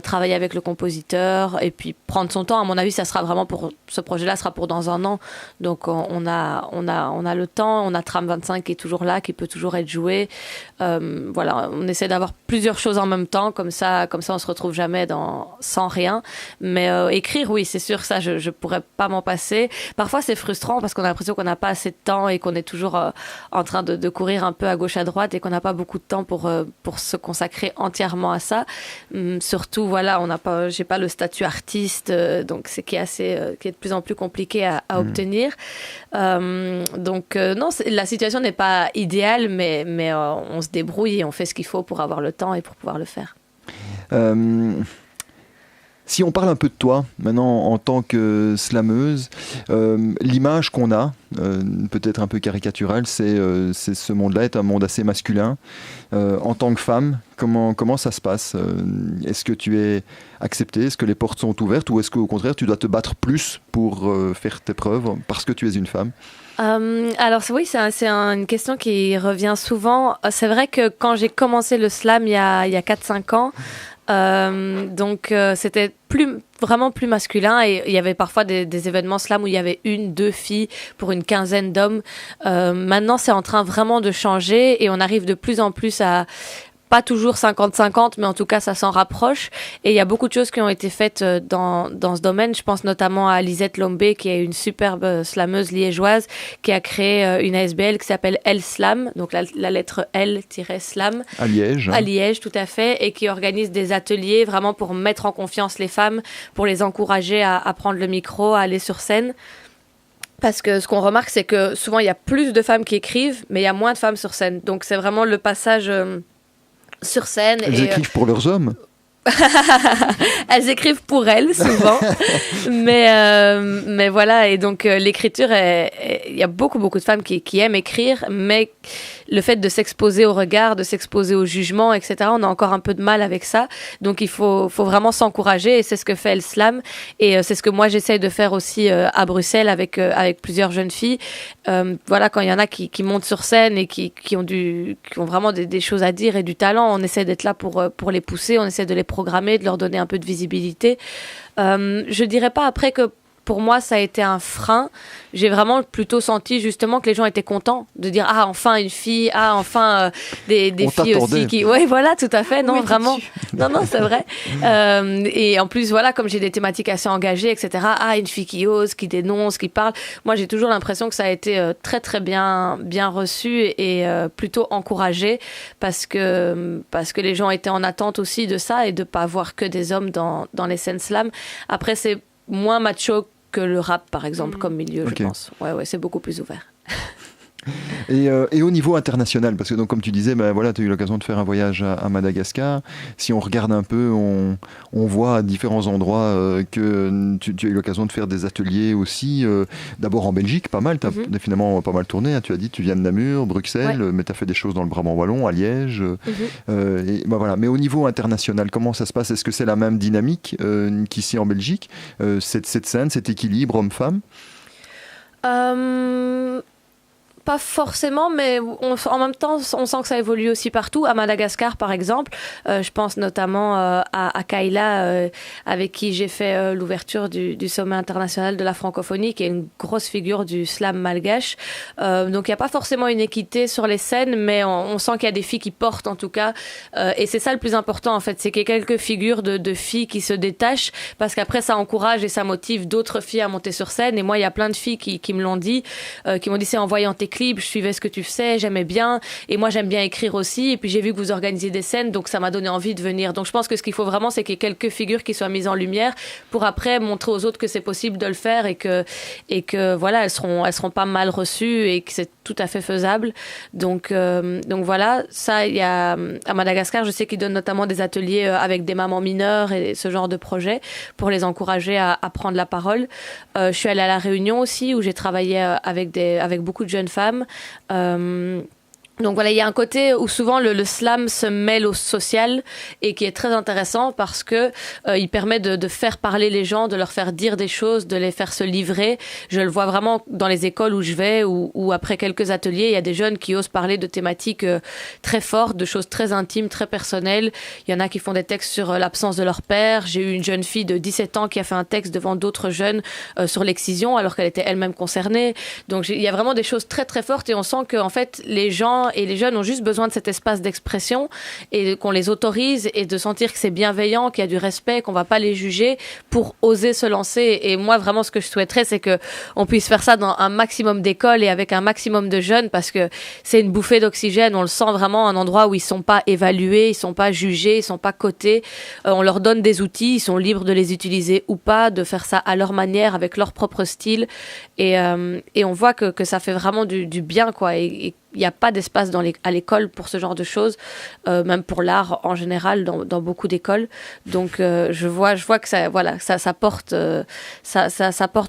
travailler avec le compositeur et puis prendre son temps. À mon avis, ça sera vraiment ce projet-là sera pour dans 1 an. Donc, on a le temps. On a Tram 25 qui est toujours là, qui peut toujours être joué. Voilà, on essaie d'avoir plusieurs choses en même temps, comme ça on se retrouve jamais sans rien. Mais écrire, oui, c'est sûr, ça je pourrais pas m'en passer. Parfois c'est frustrant parce qu'on a l'impression qu'on n'a pas assez de temps et qu'on est toujours en train de courir un peu à gauche à droite et qu'on n'a pas beaucoup de temps pour se consacrer entièrement à ça. Surtout, voilà, j'ai pas le statut artiste, donc c'est qui est de plus en plus compliqué à obtenir. Donc non, la situation n'est pas idéale, mais on se débrouille et on fait ce qu'il faut pour avoir le temps et pour pouvoir le faire. Si on parle un peu de toi, maintenant en tant que slameuse, l'image qu'on a, peut-être un peu caricaturale, c'est ce monde-là est un monde assez masculin. En tant que femme, comment ça se passe ? Est-ce que tu es acceptée ? Est-ce que les portes sont ouvertes ? Ou est-ce qu'au contraire, tu dois te battre plus pour faire tes preuves parce que tu es une femme ? Alors oui, c'est une question qui revient souvent. C'est vrai que quand j'ai commencé le slam il y a 4-5 ans, donc c'était vraiment plus masculin et il y avait parfois des événements slam où il y avait 1-2 filles pour une quinzaine d'hommes. Maintenant, c'est en train vraiment de changer et on arrive de plus en plus à pas toujours 50-50, mais en tout cas, ça s'en rapproche. Et il y a beaucoup de choses qui ont été faites dans ce domaine. Je pense notamment à Lisette Lombé, qui est une superbe slameuse liégeoise, qui a créé une ASBL qui s'appelle L Slam, donc la lettre L-Slam. À Liège. À Liège, tout à fait, et qui organise des ateliers vraiment pour mettre en confiance les femmes, pour les encourager à prendre le micro, à aller sur scène. Parce que ce qu'on remarque, c'est que souvent, il y a plus de femmes qui écrivent, mais il y a moins de femmes sur scène. Donc, c'est vraiment le passage sur scène. Elles écrivent pour leurs hommes. Elles écrivent pour elles, souvent. mais voilà, et donc l'écriture, il y a beaucoup de femmes qui aiment écrire, mais le fait de s'exposer au regard, de s'exposer au jugement, etc., on a encore un peu de mal avec ça. Donc il faut vraiment s'encourager, et c'est ce que fait El Slam. Et c'est ce que moi j'essaye de faire aussi à Bruxelles avec plusieurs jeunes filles. Voilà, quand il y en a qui montent sur scène et qui ont vraiment des choses à dire et du talent, on essaie d'être là pour les pousser, on essaie de les programmer, de leur donner un peu de visibilité. Je dirais pas après que pour moi, ça a été un frein. J'ai vraiment plutôt senti justement que les gens étaient contents de dire « Ah, enfin une fille, ah, enfin des filles aussi qui… » Oui, voilà, tout à fait. Non, oui, vraiment. Non, c'est vrai. Et en plus, voilà, comme j'ai des thématiques assez engagées, etc. Ah, une fille qui ose, qui dénonce, qui parle. Moi, j'ai toujours l'impression que ça a été très, très bien reçu et plutôt encouragé parce que les gens étaient en attente aussi de ça et de ne pas voir que des hommes dans les scènes slam. Après, c'est moins macho que le rap, par exemple, comme milieu, je pense. Ouais, c'est beaucoup plus ouvert. Et au niveau international, parce que donc, comme tu disais, voilà, tu as eu l'occasion de faire un voyage à Madagascar. Si on regarde un peu, on voit à différents endroits que tu as eu l'occasion de faire des ateliers aussi. D'abord en Belgique, pas mal. Tu as finalement pas mal tourné. Hein. Tu as dit tu viens de Namur, Bruxelles, mais tu as fait des choses dans le Brabant wallon, à Liège. Et, voilà. Mais au niveau international, comment ça se passe? Est-ce que c'est la même dynamique qu'ici en Belgique, cette scène, cet équilibre homme-femme? Pas forcément, mais en même temps, on sent que ça évolue aussi partout. À Madagascar, par exemple, je pense notamment à Kayla, avec qui j'ai fait l'ouverture du sommet international de la francophonie, qui est une grosse figure du slam malgache. Donc, il n'y a pas forcément une équité sur les scènes, mais on sent qu'il y a des filles qui portent, en tout cas. Et c'est ça le plus important, en fait, c'est qu'il y ait quelques figures de filles qui se détachent, parce qu'après, ça encourage et ça motive d'autres filles à monter sur scène. Et moi, il y a plein de filles qui me l'ont dit, c'est en voyant tes clips, je suivais ce que tu faisais, j'aimais bien, et moi j'aime bien écrire aussi, et puis j'ai vu que vous organisez des scènes, donc ça m'a donné envie de venir. Donc je pense que ce qu'il faut vraiment, c'est qu'il y ait quelques figures qui soient mises en lumière pour après montrer aux autres que c'est possible de le faire et que voilà, elles seront pas mal reçues et que c'est tout à fait faisable. Donc voilà, ça, il y a à Madagascar, je sais qu'ils donnent notamment des ateliers avec des mamans mineures et ce genre de projet pour les encourager à prendre la parole. Je suis allée à La Réunion aussi, où j'ai travaillé avec beaucoup de jeunes femmes. Donc voilà, il y a un côté où souvent le slam se mêle au social et qui est très intéressant parce que il permet de faire parler les gens, de leur faire dire des choses, de les faire se livrer. Je le vois vraiment dans les écoles où je vais, où après quelques ateliers, il y a des jeunes qui osent parler de thématiques très fortes, de choses très intimes, très personnelles. Il y en a qui font des textes sur l'absence de leur père. J'ai eu une jeune fille de 17 ans qui a fait un texte devant d'autres jeunes sur l'excision alors qu'elle était elle-même concernée. Donc il y a vraiment des choses très très fortes et on sent que en fait les gens et les jeunes ont juste besoin de cet espace d'expression et qu'on les autorise et de sentir que c'est bienveillant, qu'il y a du respect, qu'on va pas les juger pour oser se lancer. Et moi, vraiment, ce que je souhaiterais, c'est que on puisse faire ça dans un maximum d'écoles et avec un maximum de jeunes parce que c'est une bouffée d'oxygène. On le sent vraiment, un endroit où ils sont pas évalués, ils sont pas jugés, ils sont pas cotés. On leur donne des outils, ils sont libres de les utiliser ou pas, de faire ça à leur manière, avec leur propre style. Et on voit que ça fait vraiment du bien, quoi. Et il n'y a pas d'espace à l'école pour ce genre de choses, même pour l'art en général dans beaucoup d'écoles. Donc je vois que ça porte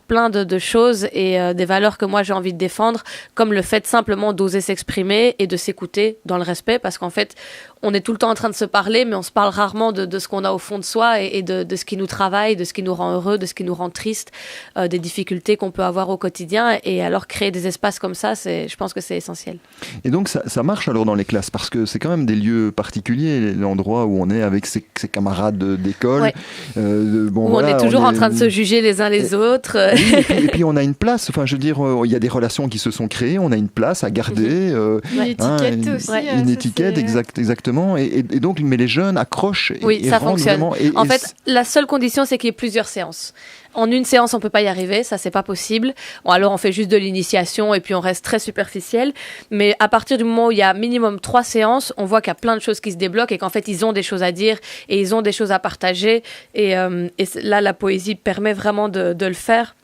plein de choses et des valeurs que moi j'ai envie de défendre, comme le fait simplement d'oser s'exprimer et de s'écouter dans le respect, parce qu'en fait on est tout le temps en train de se parler, mais on se parle rarement de ce qu'on a au fond de soi et de ce qui nous travaille, de ce qui nous rend heureux, de ce qui nous rend triste, des difficultés qu'on peut avoir au quotidien. Et alors créer des espaces comme ça, je pense que c'est essentiel. Et donc ça marche alors dans les classes, parce que c'est quand même des lieux particuliers, l'endroit où on est avec ses camarades d'école. Ouais. Où on est toujours en train de se juger les uns les autres. Oui, et puis on a une place, enfin je veux dire, il y a des relations qui se sont créées, on a une place à garder. Une étiquette aussi. Une étiquette, exactement. Et donc, mais les jeunes accrochent. Oui, ça fonctionne. Vraiment, en fait, la seule condition, c'est qu'il y ait plusieurs séances. En une séance, on peut pas y arriver, ça c'est pas possible. Bon, alors on fait juste de l'initiation et puis on reste très superficiel. Mais à partir du moment où il y a minimum 3 séances, on voit qu'il y a plein de choses qui se débloquent et qu'en fait ils ont des choses à dire et ils ont des choses à partager. Et là, la poésie permet vraiment de le faire.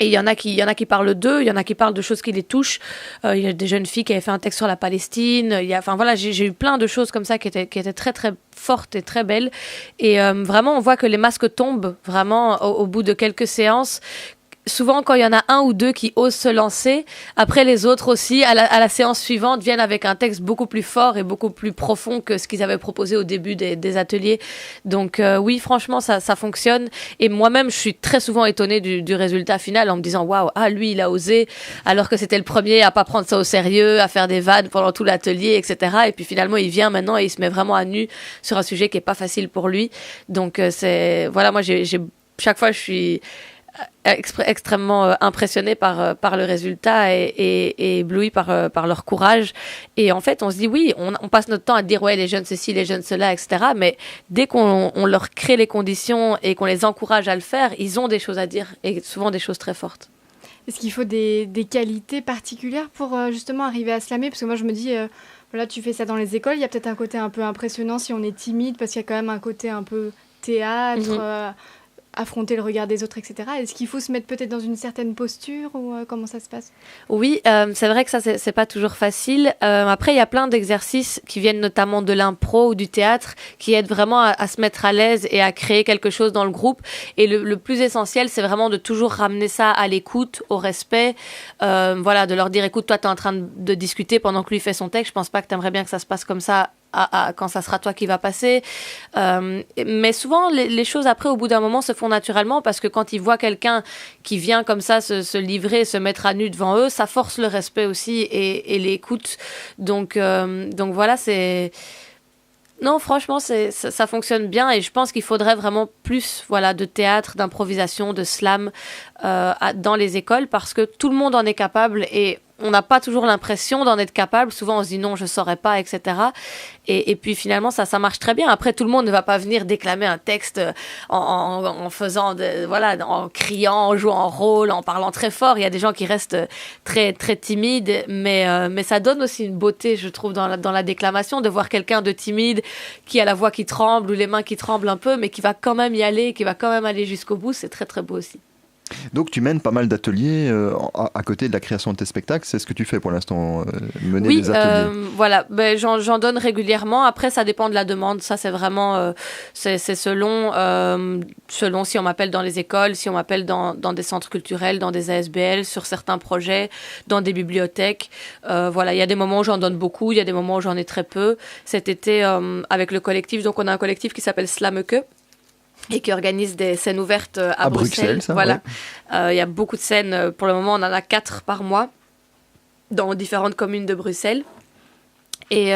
Et il y en a qui parlent d'eux, il y en a qui parlent de choses qui les touchent. Il y a des jeunes filles qui avaient fait un texte sur la Palestine. Enfin voilà, j'ai eu plein de choses comme ça qui étaient très très fortes et très belles. Et vraiment, on voit que les masques tombent vraiment au bout de quelques séances. Souvent, quand il y en a un ou deux qui osent se lancer, après les autres aussi, à la séance suivante, viennent avec un texte beaucoup plus fort et beaucoup plus profond que ce qu'ils avaient proposé au début des ateliers. Donc oui, franchement, ça fonctionne. Et moi-même, je suis très souvent étonnée du résultat final en me disant « Waouh, lui, il a osé », alors que c'était le premier à pas prendre ça au sérieux, à faire des vannes pendant tout l'atelier, etc. Et puis finalement, il vient maintenant et il se met vraiment à nu sur un sujet qui est pas facile pour lui. Donc voilà, moi, chaque fois, je suis extrêmement impressionnés par le résultat et éblouis par leur courage. Et en fait, on se dit oui, on passe notre temps à dire ouais, les jeunes ceci, les jeunes cela, etc. Mais dès qu'on leur crée les conditions et qu'on les encourage à le faire, ils ont des choses à dire et souvent des choses très fortes. Est-ce qu'il faut des qualités particulières pour justement arriver à slammer? Parce que moi, je me dis, voilà, tu fais ça dans les écoles, il y a peut-être un côté un peu impressionnant si on est timide, parce qu'il y a quand même un côté un peu théâtre, affronter le regard des autres, etc. Est-ce qu'il faut se mettre peut-être dans une certaine posture ou comment ça se passe? Oui, c'est vrai que ça, c'est pas toujours facile. Après, il y a plein d'exercices qui viennent notamment de l'impro ou du théâtre qui aident vraiment à se mettre à l'aise et à créer quelque chose dans le groupe. Et le plus essentiel, c'est vraiment de toujours ramener ça à l'écoute, au respect. Voilà, de leur dire, écoute, toi, t'es en train de discuter pendant que lui fait son texte. Je pense pas que t'aimerais bien que ça se passe comme ça quand ça sera toi qui va passer. Mais souvent, les choses après, au bout d'un moment, se font naturellement parce que quand ils voient quelqu'un qui vient comme ça se livrer, se mettre à nu devant eux, ça force le respect aussi et l'écoute. Donc voilà, c'est... Non, franchement, ça fonctionne bien et je pense qu'il faudrait vraiment plus de théâtre, d'improvisation, de slam dans les écoles parce que tout le monde en est capable et on n'a pas toujours l'impression d'en être capable. Souvent, on se dit non, je ne saurais pas, etc. Et puis finalement, ça marche très bien. Après, tout le monde ne va pas venir déclamer un texte en faisant, en criant, en jouant un rôle, en parlant très fort. Il y a des gens qui restent très, très timides, mais ça donne aussi une beauté, je trouve, dans la déclamation, de voir quelqu'un de timide qui a la voix qui tremble ou les mains qui tremblent un peu, mais qui va quand même y aller, qui va quand même aller jusqu'au bout. C'est très, très beau aussi. Donc tu mènes pas mal d'ateliers à côté de la création de tes spectacles. C'est ce que tu fais pour l'instant, mener des ateliers? Voilà, j'en donne régulièrement. Après, ça dépend de la demande. Ça, c'est vraiment c'est selon si on m'appelle dans les écoles, si on m'appelle dans des centres culturels, dans des ASBL, sur certains projets, dans des bibliothèques. Voilà, il y a des moments où j'en donne beaucoup, il y a des moments où j'en ai très peu. Cet été, avec le collectif, donc on a un collectif qui s'appelle Slameke, et qui organise des scènes ouvertes à Bruxelles. Ça, voilà. Ouais. Y a beaucoup de scènes. Pour le moment, on en a 4 par mois dans différentes communes de Bruxelles. Et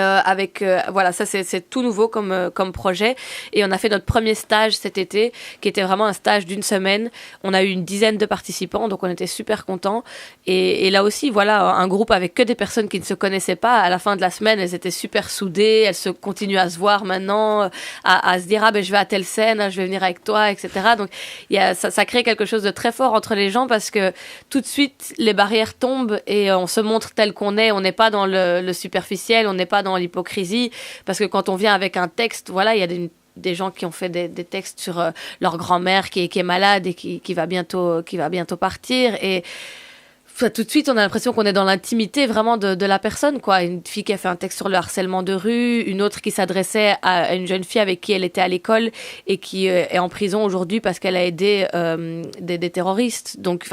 voilà, ça c'est tout nouveau comme projet. Et on a fait notre premier stage cet été, qui était vraiment un stage d'1 semaine. On a eu une dizaine de participants, donc on était super contents. Et là aussi, voilà, un groupe avec que des personnes qui ne se connaissaient pas. À la fin de la semaine, elles étaient super soudées, elles se continuent à se voir maintenant, à se dire je vais à telle scène, je vais venir avec toi, etc. Donc ça crée quelque chose de très fort entre les gens parce que tout de suite les barrières tombent et on se montre tel qu'on est. On n'est pas dans le superficiel, on n'est pas dans l'hypocrisie, parce que quand on vient avec un texte, voilà, il y a des gens qui ont fait des textes sur leur grand-mère qui est malade et qui va bientôt partir, et tout de suite, on a l'impression qu'on est dans l'intimité vraiment de la personne, quoi. Une fille qui a fait un texte sur le harcèlement de rue, une autre qui s'adressait à une jeune fille avec qui elle était à l'école et qui est en prison aujourd'hui parce qu'elle a aidé des terroristes. Donc,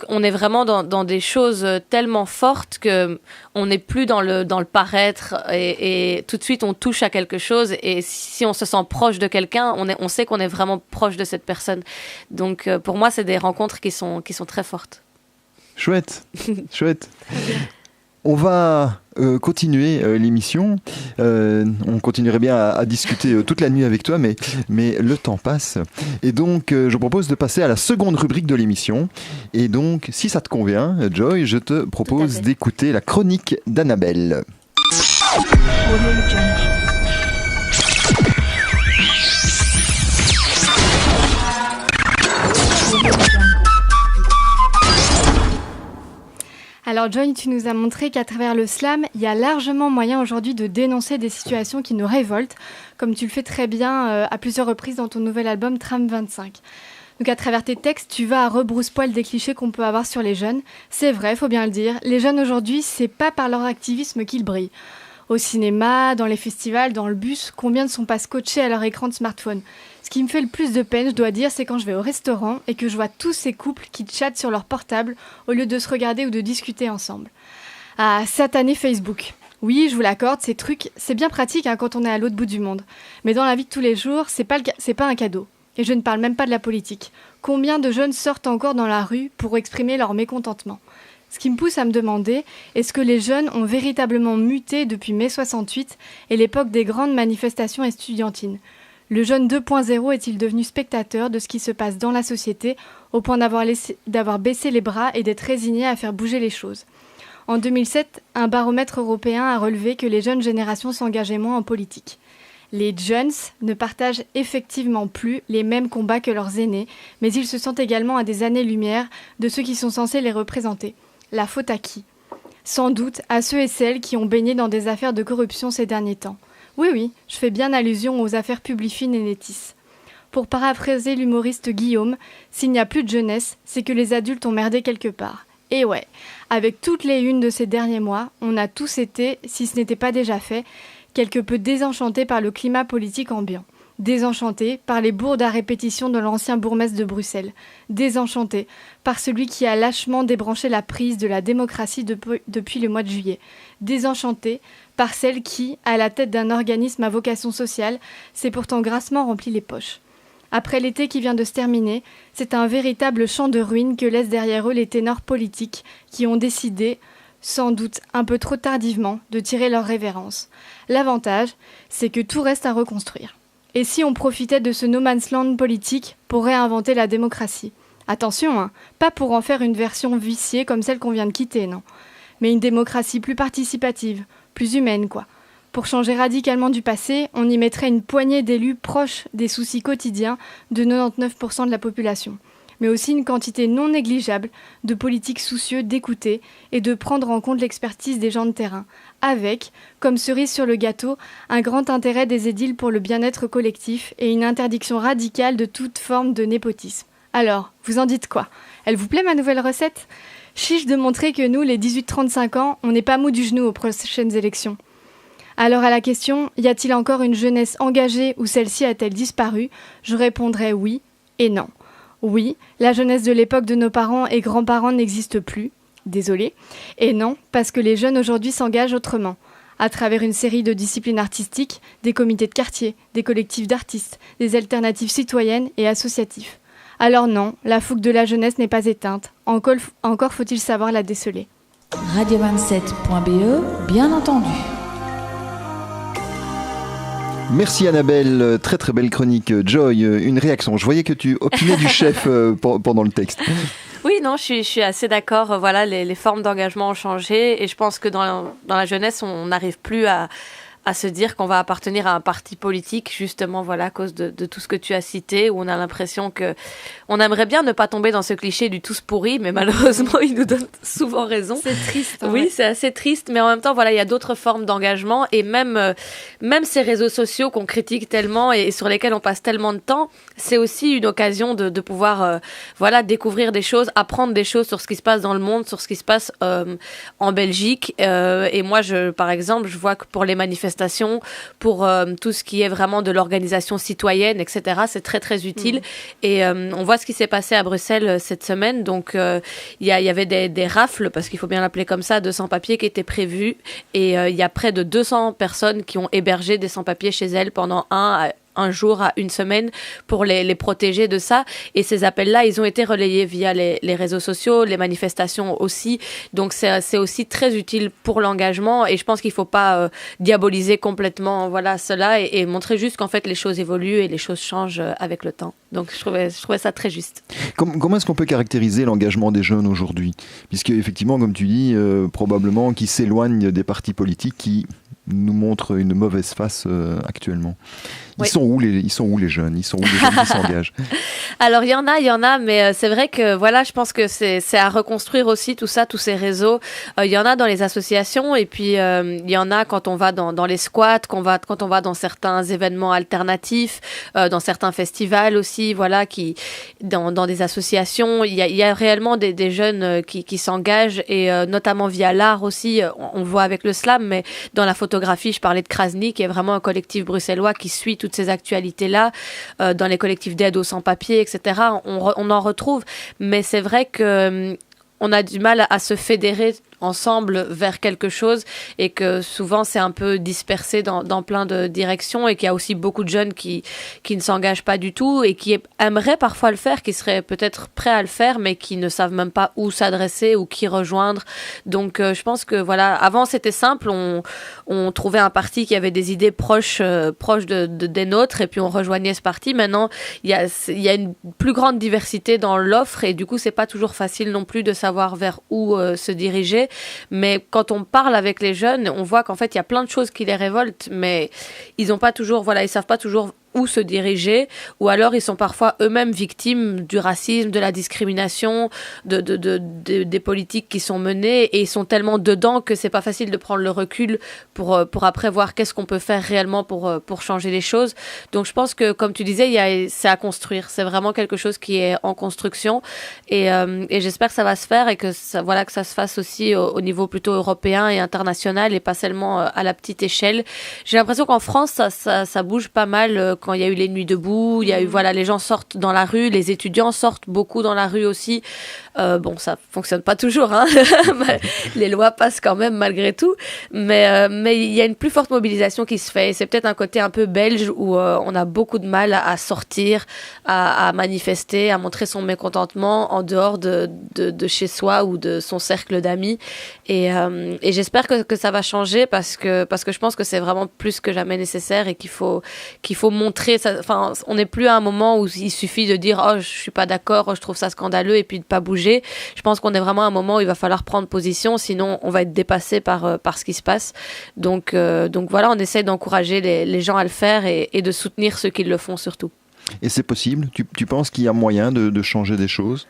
on est vraiment dans des choses tellement fortes que on n'est plus dans le paraître et tout de suite on touche à quelque chose, et si on se sent proche de quelqu'un, on sait qu'on est vraiment proche de cette personne. Donc, pour moi, c'est des rencontres qui sont très fortes. Chouette, chouette. On va continuer l'émission. On continuerait bien à discuter toute la nuit avec toi, mais le temps passe. Et donc, je propose de passer à la seconde rubrique de l'émission. Et donc, si ça te convient, Joy, je te propose d'écouter la chronique d'Annabelle. Alors Joy, tu nous as montré qu'à travers le slam, il y a largement moyen aujourd'hui de dénoncer des situations qui nous révoltent, comme tu le fais très bien à plusieurs reprises dans ton nouvel album Tram 25. Donc à travers tes textes, tu vas à rebrousse-poil des clichés qu'on peut avoir sur les jeunes. C'est vrai, faut bien le dire, les jeunes aujourd'hui, c'est pas par leur activisme qu'ils brillent. Au cinéma, dans les festivals, dans le bus, combien ne sont pas scotchés à leur écran de smartphone ? Ce qui me fait le plus de peine, je dois dire, c'est quand je vais au restaurant et que je vois tous ces couples qui chattent sur leur portable au lieu de se regarder ou de discuter ensemble. Ah, satané Facebook. Oui, je vous l'accorde, ces trucs, c'est bien pratique quand on est à l'autre bout du monde. Mais dans la vie de tous les jours, c'est pas un cadeau. Et je ne parle même pas de la politique. Combien de jeunes sortent encore dans la rue pour exprimer leur mécontentement ? Ce qui me pousse à me demander, est-ce que les jeunes ont véritablement muté depuis mai 68 et l'époque des grandes manifestations estudiantines ? Le jeune 2.0 est-il devenu spectateur de ce qui se passe dans la société au point d'avoir baissé les bras et d'être résigné à faire bouger les choses ? En 2007, un baromètre européen a relevé que les jeunes générations s'engageaient moins en politique. Les jeunes ne partagent effectivement plus les mêmes combats que leurs aînés, mais ils se sentent également à des années-lumière de ceux qui sont censés les représenter. La faute à qui ? Sans doute à ceux et celles qui ont baigné dans des affaires de corruption ces derniers temps. Oui, je fais bien allusion aux affaires Publifine et Netis. Pour paraphraser l'humoriste Guillaume, s'il n'y a plus de jeunesse, c'est que les adultes ont merdé quelque part. Et ouais, avec toutes les unes de ces derniers mois, on a tous été, si ce n'était pas déjà fait, quelque peu désenchantés par le climat politique ambiant. Désenchantés par les bourdes à répétition de l'ancien bourgmestre de Bruxelles. Désenchantés par celui qui a lâchement débranché la prise de la démocratie depuis le mois de juillet. Désenchantés par celle qui, à la tête d'un organisme à vocation sociale, s'est pourtant grassement rempli les poches. Après l'été qui vient de se terminer, c'est un véritable champ de ruines que laissent derrière eux les ténors politiques qui ont décidé, sans doute un peu trop tardivement, de tirer leur révérence. L'avantage, c'est que tout reste à reconstruire. Et si on profitait de ce no man's land politique pour réinventer la démocratie ? Attention, pas pour en faire une version viciée comme celle qu'on vient de quitter, non. Mais une démocratie plus participative, plus humaine, quoi. Pour changer radicalement du passé, on y mettrait une poignée d'élus proches des soucis quotidiens de 99% de la population. Mais aussi une quantité non négligeable de politiques soucieux d'écouter et de prendre en compte l'expertise des gens de terrain, avec, comme cerise sur le gâteau, un grand intérêt des édiles pour le bien-être collectif et une interdiction radicale de toute forme de népotisme. Alors, vous en dites quoi ? Elle vous plaît ma nouvelle recette ? Chiche de montrer que nous, les 18-35 ans, on n'est pas mou du genou aux prochaines élections. Alors à la question, y a-t-il encore une jeunesse engagée ou celle-ci a-t-elle disparu ? Je répondrai oui et non. Oui, la jeunesse de l'époque de nos parents et grands-parents n'existe plus. Désolée. Et non, parce que les jeunes aujourd'hui s'engagent autrement. À travers une série de disciplines artistiques, des comités de quartier, des collectifs d'artistes, des alternatives citoyennes et associatifs. Alors non, la fougue de la jeunesse n'est pas éteinte. Encore faut-il savoir la déceler. Radio27.be, bien entendu. Merci Annabelle, très très belle chronique. Joy, une réaction. Je voyais que tu opinais du chef pendant le texte. Oui, non, je suis assez d'accord. Voilà, les formes d'engagement ont changé et je pense que dans la jeunesse, on n'arrive plus à se dire qu'on va appartenir à un parti politique, justement, voilà, à cause de tout ce que tu as cité, où on a l'impression que on aimerait bien ne pas tomber dans ce cliché du tous pourri, mais malheureusement, il nous donne souvent raison. C'est triste. Oui, ouais. C'est assez triste, mais en même temps, voilà, il y a d'autres formes d'engagement et même ces réseaux sociaux qu'on critique tellement et sur lesquels on passe tellement de temps, c'est aussi une occasion de pouvoir, voilà, découvrir des choses, apprendre des choses sur ce qui se passe dans le monde, sur ce qui se passe en Belgique. Et moi, par exemple, je vois que pour les manifestations, pour tout ce qui est vraiment de l'organisation citoyenne, etc. C'est très, très utile. Et on voit ce qui s'est passé à Bruxelles cette semaine. Donc, il y avait des rafles, parce qu'il faut bien l'appeler comme ça, de sans-papiers qui étaient prévus. Et il y a près de 200 personnes qui ont hébergé des sans-papiers chez elles pendant 1 un jour à une semaine pour les protéger de ça. Et ces appels-là, ils ont été relayés via les réseaux sociaux, les manifestations aussi. Donc c'est aussi très utile pour l'engagement et je pense qu'il ne faut pas diaboliser complètement cela et montrer juste qu'en fait les choses évoluent et les choses changent avec le temps. Donc je trouvais ça très juste. Comment est-ce qu'on peut caractériser l'engagement des jeunes aujourd'hui ? Puisque effectivement, comme tu dis, probablement qu'ils s'éloignent des partis politiques qui nous montrent une mauvaise face actuellement. Ils sont où les jeunes ? Ils sont où les jeunes qui s'engagent ? Alors il y en a, mais c'est vrai que je pense que c'est à reconstruire aussi tout ça, tous ces réseaux. Il y en a dans les associations et puis il y en a quand on va dans les squats, quand on va dans certains événements alternatifs, dans certains festivals aussi, dans des associations. Il y a réellement des jeunes qui s'engagent et notamment via l'art aussi. On le voit avec le slam, mais dans la photographie, je parlais de Krasny, qui est vraiment un collectif bruxellois qui suit toutes ces actualités-là, dans les collectifs d'aide aux sans-papiers, etc. On en retrouve, mais c'est vrai que on a du mal à se fédérer ensemble vers quelque chose et que souvent c'est un peu dispersé dans plein de directions et qu'il y a aussi beaucoup de jeunes qui ne s'engagent pas du tout et qui aimeraient parfois le faire, qui seraient peut-être prêts à le faire mais qui ne savent même pas où s'adresser ou qui rejoindre. Donc je pense que avant c'était simple, on trouvait un parti qui avait des idées proches des nôtres et puis on rejoignait ce parti. Maintenant il y a une plus grande diversité dans l'offre et du coup c'est pas toujours facile non plus de savoir vers où se diriger. Mais quand on parle avec les jeunes, on voit qu'en fait, il y a plein de choses qui les révoltent, mais ils savent pas toujours où se diriger, ou alors ils sont parfois eux-mêmes victimes du racisme, de la discrimination, des politiques qui sont menées, et ils sont tellement dedans que c'est pas facile de prendre le recul pour après voir qu'est-ce qu'on peut faire réellement pour changer les choses. Donc je pense que, comme tu disais, c'est à construire, c'est vraiment quelque chose qui est en construction, et j'espère que ça va se faire, et que ça se fasse aussi au niveau plutôt européen et international, et pas seulement à la petite échelle. J'ai l'impression qu'en France, ça bouge pas mal, quand il y a eu les nuits debout, il y a eu les gens sortent dans la rue, les étudiants sortent beaucoup dans la rue aussi. Ça fonctionne pas toujours, hein. Les lois passent quand même malgré tout, mais il y a une plus forte mobilisation qui se fait. Et c'est peut-être un côté un peu belge où on a beaucoup de mal à sortir, à manifester, à montrer son mécontentement en dehors de chez soi ou de son cercle d'amis. Et j'espère que ça va changer parce que je pense que c'est vraiment plus que jamais nécessaire et qu'il faut montrer ça. Enfin, on n'est plus à un moment où il suffit de dire je suis pas d'accord, je trouve ça scandaleux et puis de pas bouger. Je pense qu'on est vraiment à un moment où il va falloir prendre position, sinon on va être dépassé par ce qui se passe. Donc on essaie d'encourager les gens à le faire et de soutenir ceux qui le font surtout. Et c'est possible ? Tu penses qu'il y a moyen de changer des choses ?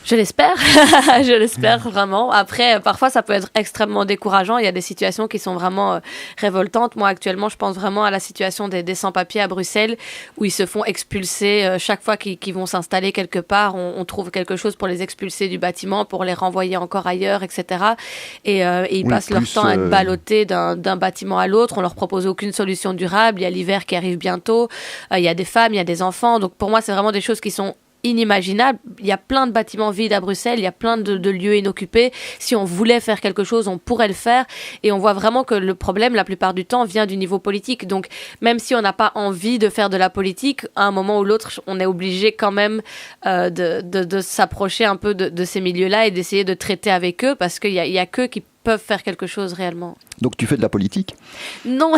Je l'espère, je l'espère vraiment. Après, parfois, ça peut être extrêmement décourageant. Il y a des situations qui sont vraiment révoltantes. Moi, actuellement, je pense vraiment à la situation des sans-papiers à Bruxelles, où ils se font expulser chaque fois qu'ils vont s'installer quelque part. On trouve quelque chose pour les expulser du bâtiment, pour les renvoyer encore ailleurs, etc. Et ils passent leur temps à être ballottés d'un bâtiment à l'autre. On leur propose aucune solution durable. Il y a l'hiver qui arrive bientôt. Il y a des femmes, il y a des enfants. Donc, pour moi, c'est vraiment des choses qui sont inimaginable. Il y a plein de bâtiments vides à Bruxelles, il y a plein de lieux inoccupés. Si on voulait faire quelque chose, on pourrait le faire. Et on voit vraiment que le problème, la plupart du temps, vient du niveau politique. Donc, même si on n'a pas envie de faire de la politique, à un moment ou l'autre, on est obligé quand même de s'approcher un peu de ces milieux-là et d'essayer de traiter avec eux parce qu'il y a qu'eux qui peuvent faire quelque chose réellement. Donc tu fais de la politique ? Non.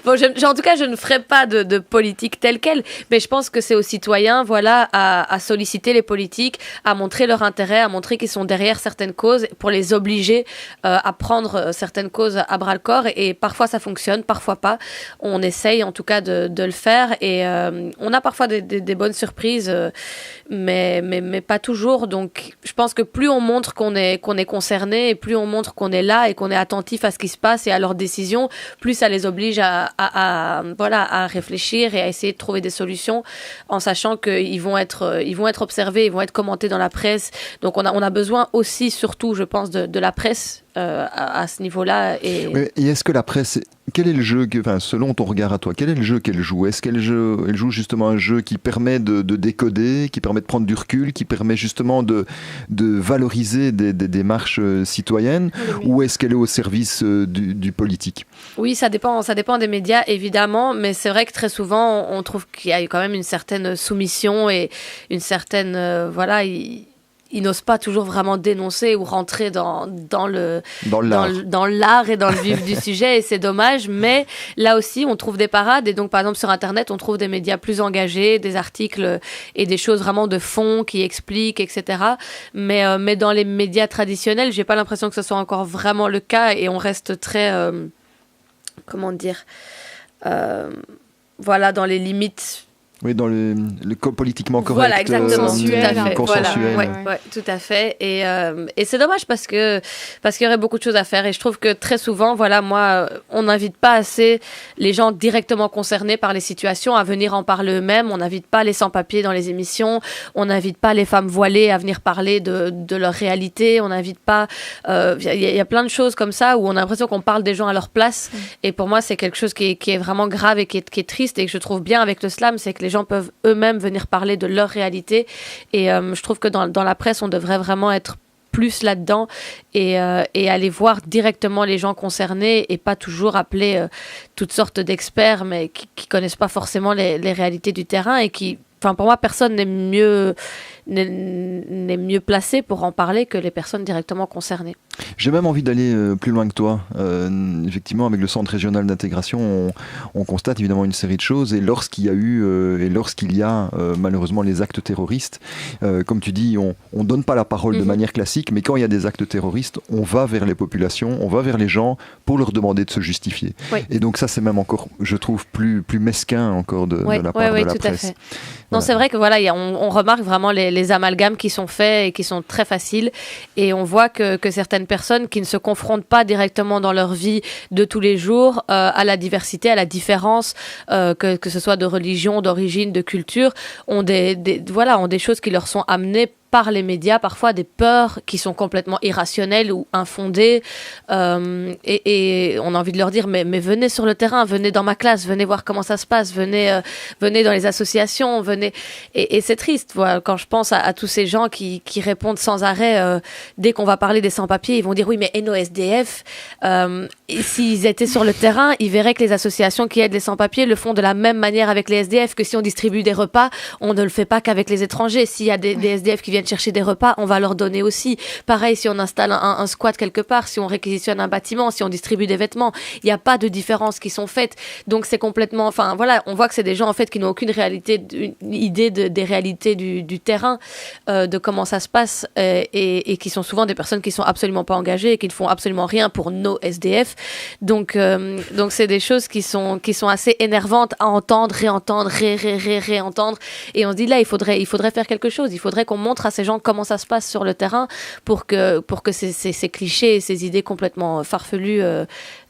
En tout cas, je ne ferai pas de politique telle qu'elle, mais je pense que c'est aux citoyens à solliciter les politiques, à montrer leur intérêt, à montrer qu'ils sont derrière certaines causes, pour les obliger à prendre certaines causes à bras-le-corps. Et parfois ça fonctionne, parfois pas. On essaye en tout cas de le faire et on a parfois des bonnes surprises, mais pas toujours. Donc je pense que plus on montre qu'on est concerné et plus on montre qu'on est là et qu'on est attentif à ce qui se passe et à leurs décisions, plus ça les oblige à réfléchir et à essayer de trouver des solutions en sachant qu'ils vont être observés, ils vont être commentés dans la presse. Donc on a besoin aussi, surtout, je pense, de la presse à ce niveau-là. Et est-ce que la presse, quel est le jeu, selon ton regard à toi, quel est le jeu qu'elle joue? Est-ce qu'elle joue justement un jeu qui permet de décoder, qui permet de prendre du recul, qui permet justement de valoriser des démarches citoyennes, ou est-ce qu'elle est au service du politique? Oui, ça dépend des médias, évidemment, mais c'est vrai que très souvent, on trouve qu'il y a quand même une certaine soumission et une certaine... Ils n'osent pas toujours vraiment dénoncer ou rentrer dans l'art et dans le vif du sujet, et c'est dommage. Mais là aussi, on trouve des parades, et donc par exemple sur Internet, on trouve des médias plus engagés, des articles et des choses vraiment de fond qui expliquent, etc. Mais dans les médias traditionnels, j'ai pas l'impression que ce soit encore vraiment le cas, et on reste très, dans les limites. Oui, dans le politiquement correct. Voilà, exactement. Consensuel. Tout à fait. Et c'est dommage parce qu'il y aurait beaucoup de choses à faire. Et je trouve que très souvent, on n'invite pas assez les gens directement concernés par les situations à venir en parler eux-mêmes. On n'invite pas les sans-papiers dans les émissions. On n'invite pas les femmes voilées à venir parler de leur réalité. On n'invite pas... Il y a plein de choses comme ça où on a l'impression qu'on parle des gens à leur place. Et pour moi, c'est quelque chose qui est vraiment grave et qui est triste, et que je trouve bien avec le slam, c'est que les gens peuvent eux-mêmes venir parler de leur réalité, et je trouve que dans la presse on devrait vraiment être plus là-dedans et aller voir directement les gens concernés, et pas toujours appeler toutes sortes d'experts mais qui connaissent pas forcément les réalités du terrain, et qui, pour moi, personne n'est mieux placé pour en parler que les personnes directement concernées. J'ai même envie d'aller plus loin que toi. Effectivement, avec le Centre régional d'intégration, on constate évidemment une série de choses, et lorsqu'il y a malheureusement les actes terroristes, comme tu dis, on donne pas la parole de manière classique, mais quand il y a des actes terroristes, on va vers les populations, on va vers les gens pour leur demander de se justifier. Oui. Et donc ça, c'est même encore, je trouve, plus mesquin encore de la part de la presse. Fait. Non, c'est vrai que on remarque vraiment les amalgames qui sont faits et qui sont très faciles, et on voit que certaines personnes qui ne se confrontent pas directement dans leur vie de tous les jours à la diversité, à la différence, que ce soit de religion, d'origine, de culture, ont des choses qui leur sont amenées par les médias, parfois des peurs qui sont complètement irrationnelles ou infondées, et on a envie de leur dire mais venez sur le terrain, venez dans ma classe, venez voir comment ça se passe, venez dans les associations, venez, et c'est triste. Voilà, quand je pense à tous ces gens qui répondent sans arrêt dès qu'on va parler des sans-papiers, ils vont dire oui mais nos SDF, et s'ils étaient sur le terrain, ils verraient que les associations qui aident les sans-papiers le font de la même manière avec les SDF, que si on distribue des repas, on ne le fait pas qu'avec les étrangers. S'il y a des SDF qui viennent chercher des repas, on va leur donner aussi. Pareil, si on installe un squat quelque part, si on réquisitionne un bâtiment, si on distribue des vêtements, il n'y a pas de différences qui sont faites. Donc c'est complètement... on voit que c'est des gens en fait qui n'ont aucune idée des réalités du terrain, de comment ça se passe, et qui sont souvent des personnes qui sont absolument pas engagées et qui ne font absolument rien pour nos SDF. Donc c'est des choses qui sont assez énervantes à entendre, réentendre, réentendre. Et on se dit là, il faudrait faire quelque chose. Il faudrait qu'on montre à ces gens comment ça se passe sur le terrain pour que ces clichés et ces idées complètement farfelues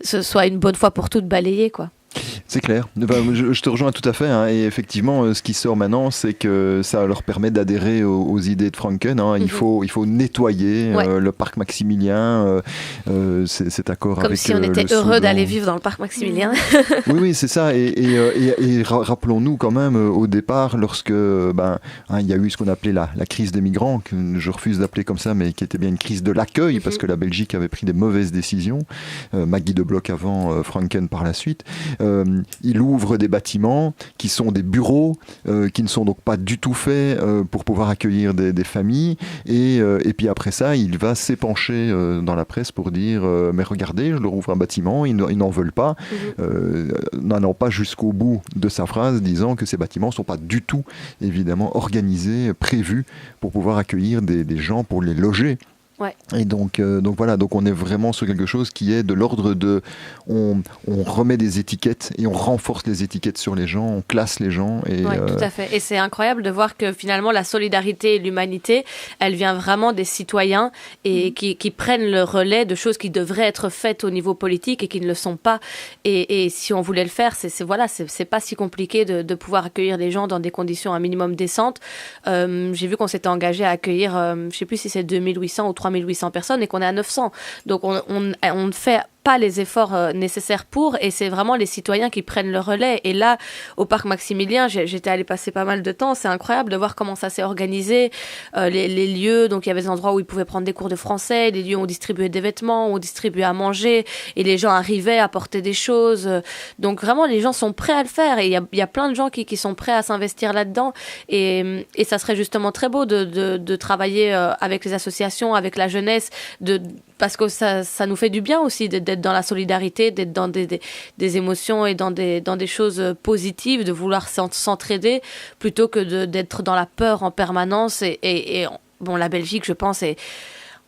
soient une bonne fois pour toutes balayées, quoi. C'est clair. Je te rejoins tout à fait. Hein. Et effectivement, ce qui sort maintenant, c'est que ça leur permet d'adhérer aux idées de Franken. Hein. Il faut nettoyer le parc Maximilien. Cet accord comme avec si on était heureux d'aller vivre dans le parc Maximilien. Oui, c'est ça. Et rappelons-nous quand même, au départ, lorsque il y a eu ce qu'on appelait la crise des migrants, que je refuse d'appeler comme ça, mais qui était bien une crise de l'accueil, parce que la Belgique avait pris des mauvaises décisions. Maggie de Bloch avant, Franken par la suite. Il ouvre des bâtiments qui sont des bureaux, qui ne sont donc pas du tout faits pour pouvoir accueillir des familles, et puis après ça il va s'épancher dans la presse pour dire mais regardez, je leur ouvre un bâtiment, ils n'en veulent pas, n'allant pas jusqu'au bout de sa phrase, disant que ces bâtiments ne sont pas du tout évidemment organisés, prévus pour pouvoir accueillir des gens, pour les loger. Ouais. Et donc voilà, donc on est vraiment sur quelque chose qui est de l'ordre de on remet des étiquettes et on renforce les étiquettes sur les gens, on classe les gens. Tout à fait. Et c'est incroyable de voir que finalement la solidarité et l'humanité, elle vient vraiment des citoyens et qui prennent le relais de choses qui devraient être faites au niveau politique et qui ne le sont pas. Et si on voulait le faire, c'est pas si compliqué de pouvoir accueillir les gens dans des conditions un minimum décentes. J'ai vu qu'on s'était engagé à accueillir, je sais plus si c'est 2800 ou 3000 3800 personnes et qu'on est à 900. Donc on ne fait pas les efforts nécessaires pour, et c'est vraiment les citoyens qui prennent le relais. Et là, au parc Maximilien, j'étais allée passer pas mal de temps. C'est incroyable de voir comment ça s'est organisé. Les lieux, donc il y avait des endroits où ils pouvaient prendre des cours de français, des lieux où on distribuait des vêtements, où on distribuait à manger, et les gens arrivaient à porter des choses. Donc vraiment, les gens sont prêts à le faire, et il y a plein de gens qui sont prêts à s'investir là-dedans. Et ça serait justement très beau de travailler avec les associations, avec la jeunesse, parce que ça nous fait du bien aussi d'être dans la solidarité, d'être dans des émotions et dans des choses positives, de vouloir s'entraider plutôt que d'être dans la peur en permanence. Et bon, la Belgique, je pense,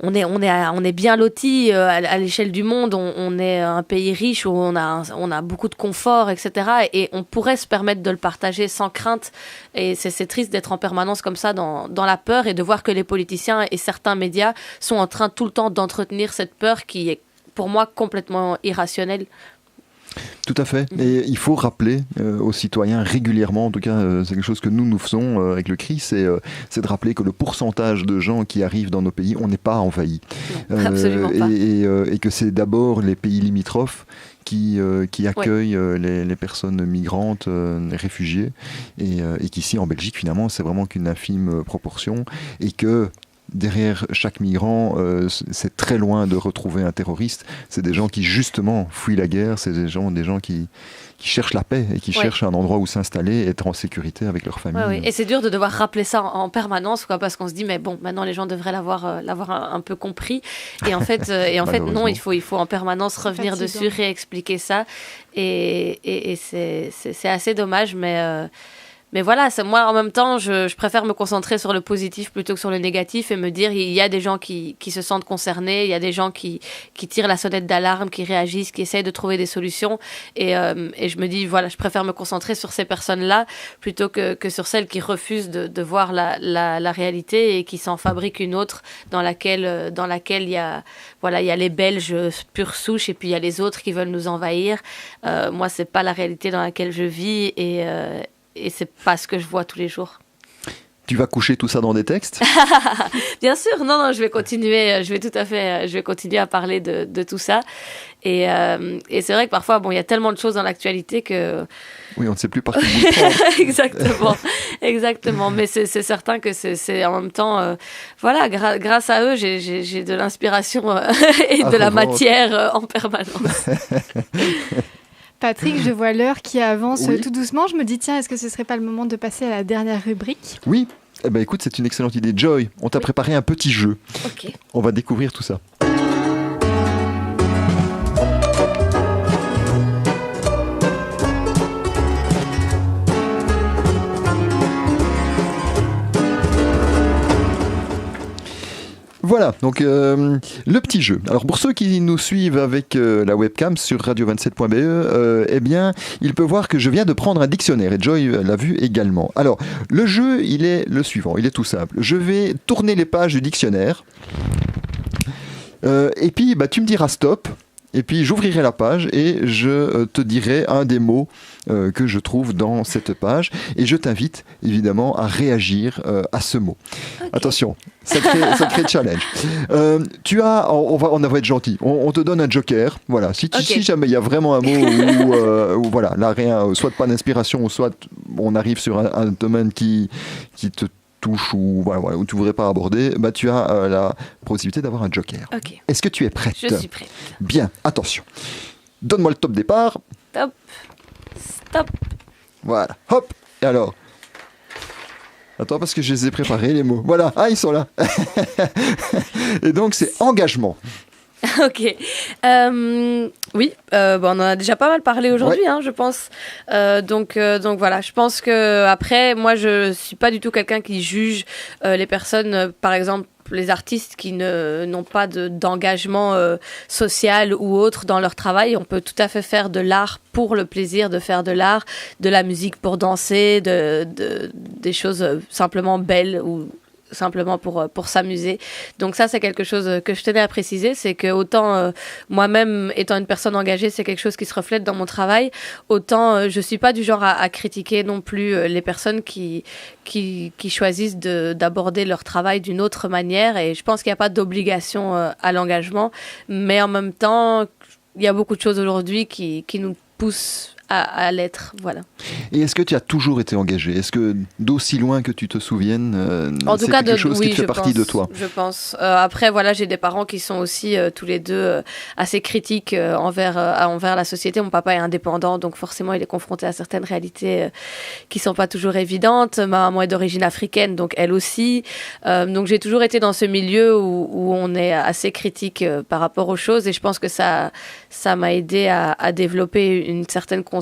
on est bien lotis à l'échelle du monde. On est un pays riche où on a beaucoup de confort, etc. Et on pourrait se permettre de le partager sans crainte. Et c'est triste d'être en permanence comme ça dans la peur, et de voir que les politiciens et certains médias sont en train tout le temps d'entretenir cette peur qui est, pour moi, complètement irrationnelle. Tout à fait. Et il faut rappeler aux citoyens régulièrement, en tout cas c'est quelque chose que nous faisons avec le CRI, c'est de rappeler que le pourcentage de gens qui arrivent dans nos pays, on n'est pas envahi. Absolument pas. Et que c'est d'abord les pays limitrophes qui accueillent les personnes migrantes, les réfugiés, et qu'ici en Belgique finalement c'est vraiment qu'une infime proportion, et que derrière chaque migrant, c'est très loin de retrouver un terroriste. C'est des gens qui justement fuient la guerre, c'est des gens qui cherchent la paix et qui cherchent un endroit où s'installer, être en sécurité avec leur famille. Oui. Et c'est dur de devoir rappeler ça en permanence, parce qu'on se dit mais bon, maintenant les gens devraient l'avoir un peu compris. Et en fait, non, il faut en permanence revenir dessus, réexpliquer ça. Et c'est assez dommage, mais voilà, moi en même temps, je préfère me concentrer sur le positif plutôt que sur le négatif, et me dire il y a des gens qui se sentent concernés, il y a des gens qui tirent la sonnette d'alarme, qui réagissent, qui essayent de trouver des solutions, et je me dis voilà, je préfère me concentrer sur ces personnes-là plutôt que sur celles qui refusent de voir la réalité et qui s'en fabriquent une autre dans laquelle il y a les Belges pure souche, et puis il y a les autres qui veulent nous envahir. Moi, c'est pas la réalité dans laquelle je vis, et c'est pas ce que je vois tous les jours. Tu vas coucher tout ça dans des textes ? Bien sûr, non, je vais continuer à parler de tout ça. Et c'est vrai que parfois, il y a tellement de choses dans l'actualité que... Oui, on ne sait plus par qui vous prendre. Exactement. Mais c'est certain que c'est en même temps... grâce à eux, j'ai de l'inspiration et de la matière en permanence. Patrick, je vois l'heure qui avance tout doucement. Je me dis, tiens, est-ce que ce serait pas le moment de passer à la dernière rubrique ? Oui. Eh ben, écoute, c'est une excellente idée. Joy, on t'a préparé un petit jeu. Ok. On va découvrir tout ça. Voilà, donc le petit jeu. Alors pour ceux qui nous suivent avec la webcam sur radio27.be, eh bien, ils peuvent voir que je viens de prendre un dictionnaire, et Joy l'a vu également. Alors, le jeu, il est le suivant, il est tout simple. Je vais tourner les pages du dictionnaire, et puis tu me diras stop. Et puis j'ouvrirai la page et je te dirai un des mots que je trouve dans cette page. Et je t'invite évidemment à réagir à ce mot. Okay. Attention, sacré challenge. On va être gentil. On te donne un joker. Voilà. Si jamais il y a vraiment un mot où voilà, là rien, soit pas d'inspiration, soit on arrive sur un domaine qui te touche ou où tu ne voudrais pas aborder, tu as la possibilité d'avoir un joker. Okay. Est-ce que tu es prête ? Je suis prête. Bien, attention. Donne-moi le top départ. Stop. Voilà, hop. Et alors ? Attends, parce que je les ai préparés, les mots. Voilà, ils sont là. Et donc, c'est engagement. Ok. Oui, on en a déjà pas mal parlé aujourd'hui, je pense. Donc voilà, je pense que après, moi, je suis pas du tout quelqu'un qui juge les personnes, par exemple, les artistes qui n'ont pas d'engagement social ou autre dans leur travail. On peut tout à fait faire de l'art pour le plaisir de faire de l'art, de la musique pour danser, des choses simplement belles ou simplement pour s'amuser. Donc ça, c'est quelque chose que je tenais à préciser, c'est que autant moi-même, étant une personne engagée, c'est quelque chose qui se reflète dans mon travail, autant je suis pas du genre à critiquer non plus les personnes qui choisissent d'aborder leur travail d'une autre manière, et je pense qu'il n'y a pas d'obligation à l'engagement, mais en même temps, il y a beaucoup de choses aujourd'hui qui nous poussent à l'être, voilà. Et est-ce que tu as toujours été engagée ? Est-ce que d'aussi loin que tu te souviennes, en tout c'est cas, quelque chose qui fait partie de toi ? Je pense. Après, voilà, j'ai des parents qui sont aussi tous les deux assez critiques envers la société. Mon papa est indépendant, donc forcément, il est confronté à certaines réalités qui sont pas toujours évidentes. Ma maman est d'origine africaine, donc elle aussi. Donc j'ai toujours été dans ce milieu où on est assez critique par rapport aux choses, et je pense que ça m'a aidé à développer une certaine conscience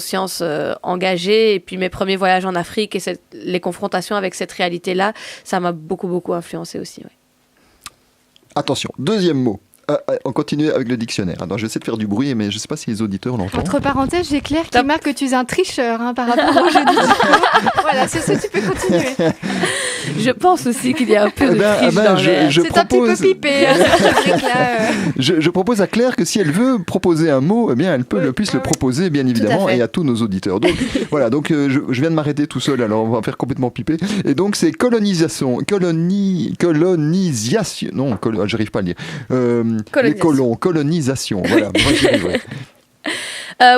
engagée. Et puis mes premiers voyages en Afrique et les confrontations avec cette réalité-là, ça m'a beaucoup influencé aussi. Ouais. Attention, deuxième mot. On continue avec le dictionnaire. Alors, je vais essayer de faire du bruit, mais je ne sais pas si les auditeurs l'entendent. Entre parenthèses, j'ai Claire qui marque que tu es un tricheur par rapport au jeu du diplôme. Voilà, c'est ça, tu peux continuer. Je pense aussi qu'il y a un peu de triche dans l'air. C'est un petit peu pipé. Je propose à Claire que si elle veut proposer un mot, eh bien, elle peut le proposer, bien évidemment, et à tous nos auditeurs. Donc, voilà, donc, je viens de m'arrêter tout seul, alors on va faire complètement piper. Et donc, c'est colonisation. Non, j'arrive pas à le dire. Les colons, colonisation. Voilà, moi j'y arriverai.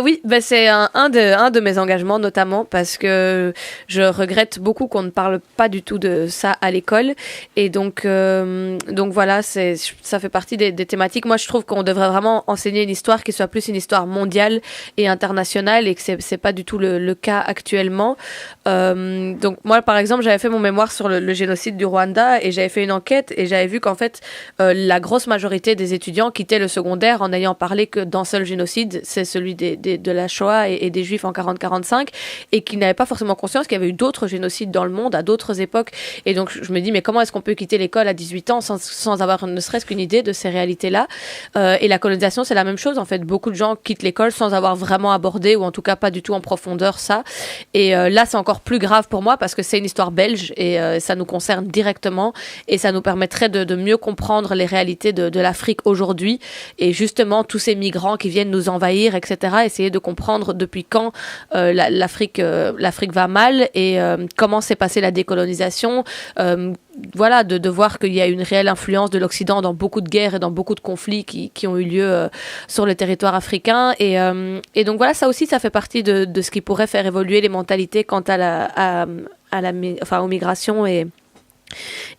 Oui, c'est un de mes engagements, notamment parce que je regrette beaucoup qu'on ne parle pas du tout de ça à l'école. Et donc voilà, ça fait partie des thématiques. Moi, je trouve qu'on devrait vraiment enseigner une histoire qui soit plus une histoire mondiale et internationale, et que c'est pas du tout le cas actuellement. Donc moi, par exemple, j'avais fait mon mémoire sur le génocide du Rwanda, et j'avais fait une enquête, et j'avais vu qu'en fait, la grosse majorité des étudiants quittaient le secondaire en n'ayant parlé que d'un seul génocide, c'est celui de la Shoah et des Juifs en 40-45, et qui n'avaient pas forcément conscience qu'il y avait eu d'autres génocides dans le monde à d'autres époques. Et donc je me dis, mais comment est-ce qu'on peut quitter l'école à 18 ans sans avoir ne serait-ce qu'une idée de ces réalités-là ? Et la colonisation, c'est la même chose en fait. Beaucoup de gens quittent l'école sans avoir vraiment abordé, ou en tout cas pas du tout en profondeur, ça. Et là, c'est encore plus grave pour moi parce que c'est une histoire belge, et ça nous concerne directement, et ça nous permettrait de mieux comprendre les réalités de l'Afrique aujourd'hui, et justement tous ces migrants qui viennent nous envahir, etc. Essayer de comprendre depuis quand l'Afrique va mal, et comment s'est passée la décolonisation. Voilà, de voir qu'il y a une réelle influence de l'Occident dans beaucoup de guerres et dans beaucoup de conflits qui ont eu lieu sur le territoire africain. Et donc voilà, ça aussi, ça fait partie de ce qui pourrait faire évoluer les mentalités quant aux migrations.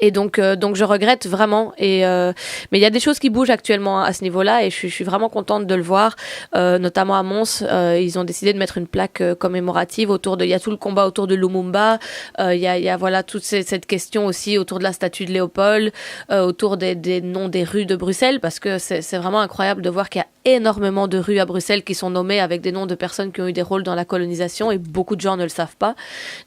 Et donc je regrette vraiment, mais il y a des choses qui bougent actuellement à ce niveau-là, et je suis vraiment contente de le voir, notamment à Mons. Ils ont décidé de mettre une plaque commémorative il y a tout le combat autour de Lumumba, il y a voilà toute cette question aussi autour de la statue de Léopold, autour des noms des rues de Bruxelles, parce que c'est vraiment incroyable de voir qu'il y a énormément de rues à Bruxelles qui sont nommées avec des noms de personnes qui ont eu des rôles dans la colonisation, et beaucoup de gens ne le savent pas.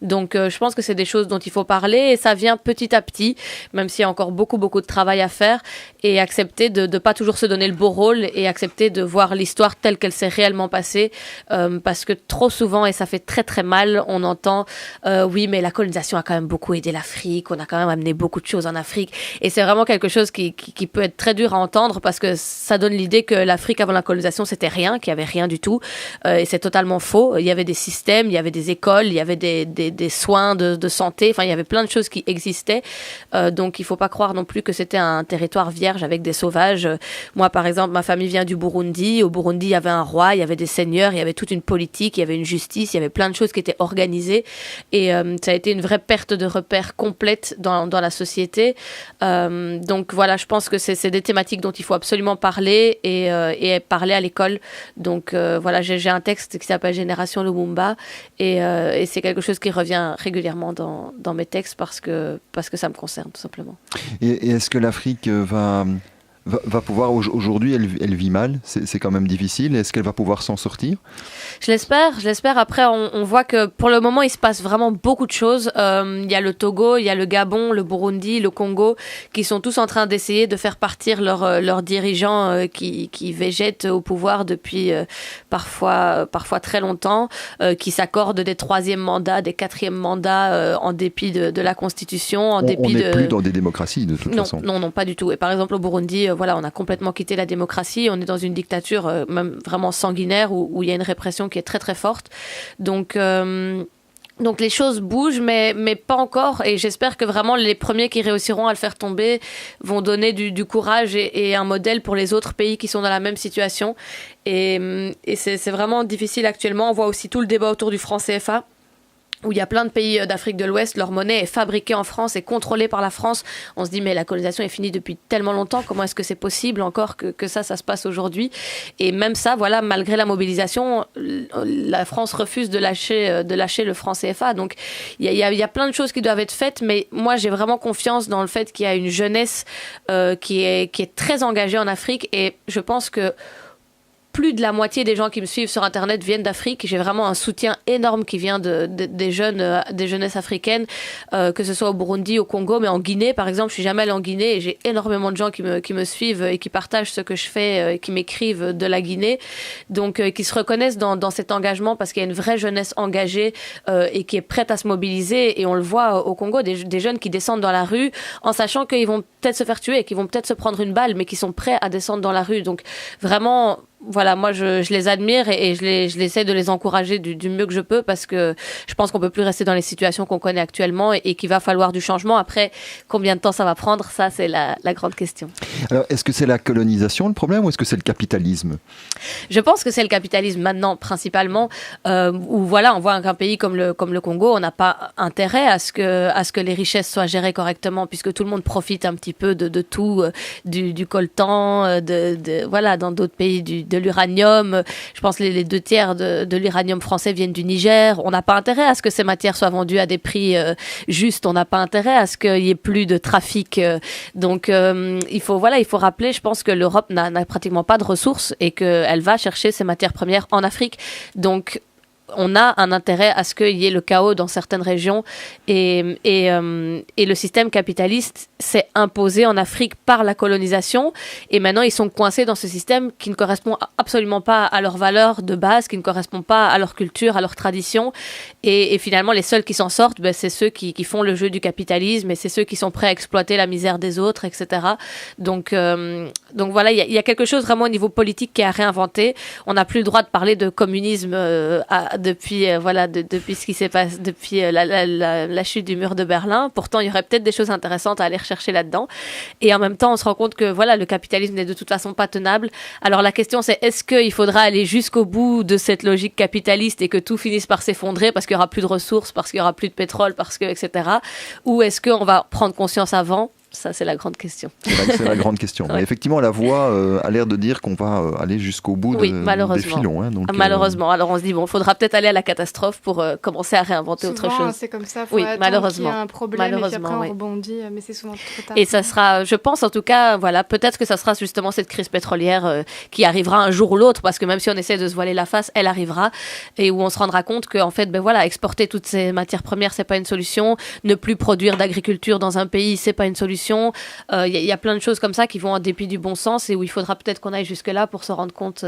Donc je pense que c'est des choses dont il faut parler, et ça vient petit à petit, même s'il y a encore beaucoup de travail à faire, et accepter de ne pas toujours se donner le beau rôle, et accepter de voir l'histoire telle qu'elle s'est réellement passée, parce que trop souvent, et ça fait très très mal, on entend oui, mais la colonisation a quand même beaucoup aidé l'Afrique, on a quand même amené beaucoup de choses en Afrique, et c'est vraiment quelque chose qui peut être très dur à entendre, parce que ça donne l'idée que l'Afrique avant la colonisation c'était rien, qu'il y avait rien du tout, et c'est totalement faux. Il y avait des systèmes, il y avait des écoles, il y avait des soins de santé, enfin il y avait plein de choses qui existaient, donc il faut pas croire non plus que c'était un territoire vierge avec des sauvages. Moi par exemple, ma famille vient du Burundi. Au Burundi il y avait un roi, il y avait des seigneurs, il y avait toute une politique, il y avait une justice, il y avait plein de choses qui étaient organisées, et ça a été une vraie perte de repères complète dans la société. Donc voilà, je pense que c'est des thématiques dont il faut absolument parler, et parler à l'école. Donc voilà, j'ai un texte qui s'appelle Génération Lumumba, et c'est quelque chose qui revient régulièrement dans mes textes, parce que ça me concerne tout simplement. Et est-ce que l'Afrique va va pouvoir, aujourd'hui, elle vit mal, c'est quand même difficile. Est-ce qu'elle va pouvoir s'en sortir ? Je l'espère. Après, on voit que pour le moment, il se passe vraiment beaucoup de choses. Il y a le Togo, il y a le Gabon, le Burundi, le Congo, qui sont tous en train d'essayer de faire partir leurs dirigeants qui végètent au pouvoir depuis parfois très longtemps, qui s'accordent des 3e mandats, des 4e mandats en dépit de la Constitution, on n'est plus dans des démocraties de toute façon. Non, pas du tout. Et par exemple, au Burundi, on a complètement quitté la démocratie. On est dans une dictature même vraiment sanguinaire où il y a une répression qui est très très forte. Donc les choses bougent, mais pas encore. Et j'espère que vraiment les premiers qui réussiront à le faire tomber vont donner du courage et un modèle pour les autres pays qui sont dans la même situation. Et c'est vraiment difficile actuellement. On voit aussi tout le débat autour du franc CFA, où il y a plein de pays d'Afrique de l'Ouest, leur monnaie est fabriquée en France et contrôlée par la France. On se dit, mais la colonisation est finie depuis tellement longtemps, comment est-ce que c'est possible encore que ça se passe aujourd'hui ? Et même ça, malgré la mobilisation, la France refuse de lâcher le franc CFA. Donc il y a plein de choses qui doivent être faites, mais moi j'ai vraiment confiance dans le fait qu'il y a une jeunesse qui est très engagée en Afrique, et je pense que plus de la moitié des gens qui me suivent sur Internet viennent d'Afrique. J'ai vraiment un soutien énorme qui vient des jeunesses africaines, que ce soit au Burundi, au Congo, mais en Guinée, par exemple. Je suis jamais allée en Guinée et j'ai énormément de gens qui me suivent et qui partagent ce que je fais et qui m'écrivent de la Guinée. Donc, qui se reconnaissent dans cet engagement parce qu'il y a une vraie jeunesse engagée et qui est prête à se mobiliser. Et on le voit au Congo, des jeunes qui descendent dans la rue en sachant qu'ils vont peut-être se faire tuer, qu'ils vont peut-être se prendre une balle, mais qui sont prêts à descendre dans la rue. Donc, vraiment, moi je les admire et je l'essaie de les encourager du mieux que je peux, parce que je pense qu'on peut plus rester dans les situations qu'on connaît actuellement et qu'il va falloir du changement. Après, combien de temps ça va prendre, ça c'est la grande question. Alors, est-ce que c'est la colonisation le problème ou est-ce que c'est le capitalisme ? Je pense que c'est le capitalisme maintenant principalement, où on voit qu'un pays comme le Congo, on n'a pas intérêt à ce que les richesses soient gérées correctement, puisque tout le monde profite un petit peu de tout, du coltan, dans d'autres pays de l'uranium. Je pense que les 2/3 de l'uranium français viennent du Niger. On n'a pas intérêt à ce que ces matières soient vendues à des prix justes. On n'a pas intérêt à ce qu'il y ait plus de trafic. Donc, il faut rappeler, je pense que l'Europe n'a pratiquement pas de ressources et qu'elle va chercher ses matières premières en Afrique. Donc, on a un intérêt à ce qu'il y ait le chaos dans certaines régions et le système capitaliste s'est imposé en Afrique par la colonisation, et maintenant ils sont coincés dans ce système qui ne correspond absolument pas à leurs valeurs de base, qui ne correspond pas à leur culture, à leur tradition, et finalement les seuls qui s'en sortent, c'est ceux qui font le jeu du capitalisme, et c'est ceux qui sont prêts à exploiter la misère des autres, etc. Donc voilà, il y a quelque chose vraiment au niveau politique qui est à réinventer. On n'a plus le droit de parler de communisme depuis ce qui s'est passé depuis la chute du mur de Berlin. Pourtant, il y aurait peut-être des choses intéressantes à aller rechercher là-dedans. Et en même temps, on se rend compte que le capitalisme n'est de toute façon pas tenable. Alors la question, c'est est-ce qu'il faudra aller jusqu'au bout de cette logique capitaliste et que tout finisse par s'effondrer parce qu'il y aura plus de ressources, parce qu'il y aura plus de pétrole, etc. Ou est-ce qu'on va prendre conscience avant ? Ça, c'est la grande question. C'est la grande question. Ouais. Mais effectivement, la voie a l'air de dire qu'on va aller jusqu'au bout des filons. Donc, malheureusement. Alors, on se dit, il faudra peut-être aller à la catastrophe pour commencer à réinventer souvent, autre chose. C'est comme ça, il faut attendre qu'il y ait un problème et puis après on rebondit, mais c'est souvent trop tard. Et ça sera, je pense en tout cas, peut-être que ça sera justement cette crise pétrolière qui arrivera un jour ou l'autre, parce que même si on essaie de se voiler la face, elle arrivera, et où on se rendra compte qu'en fait, exporter toutes ces matières premières, c'est pas une solution. Ne plus produire d'agriculture dans un pays, c'est pas une solution. Il y a plein de choses comme ça qui vont en dépit du bon sens et où il faudra peut-être qu'on aille jusque-là pour se rendre compte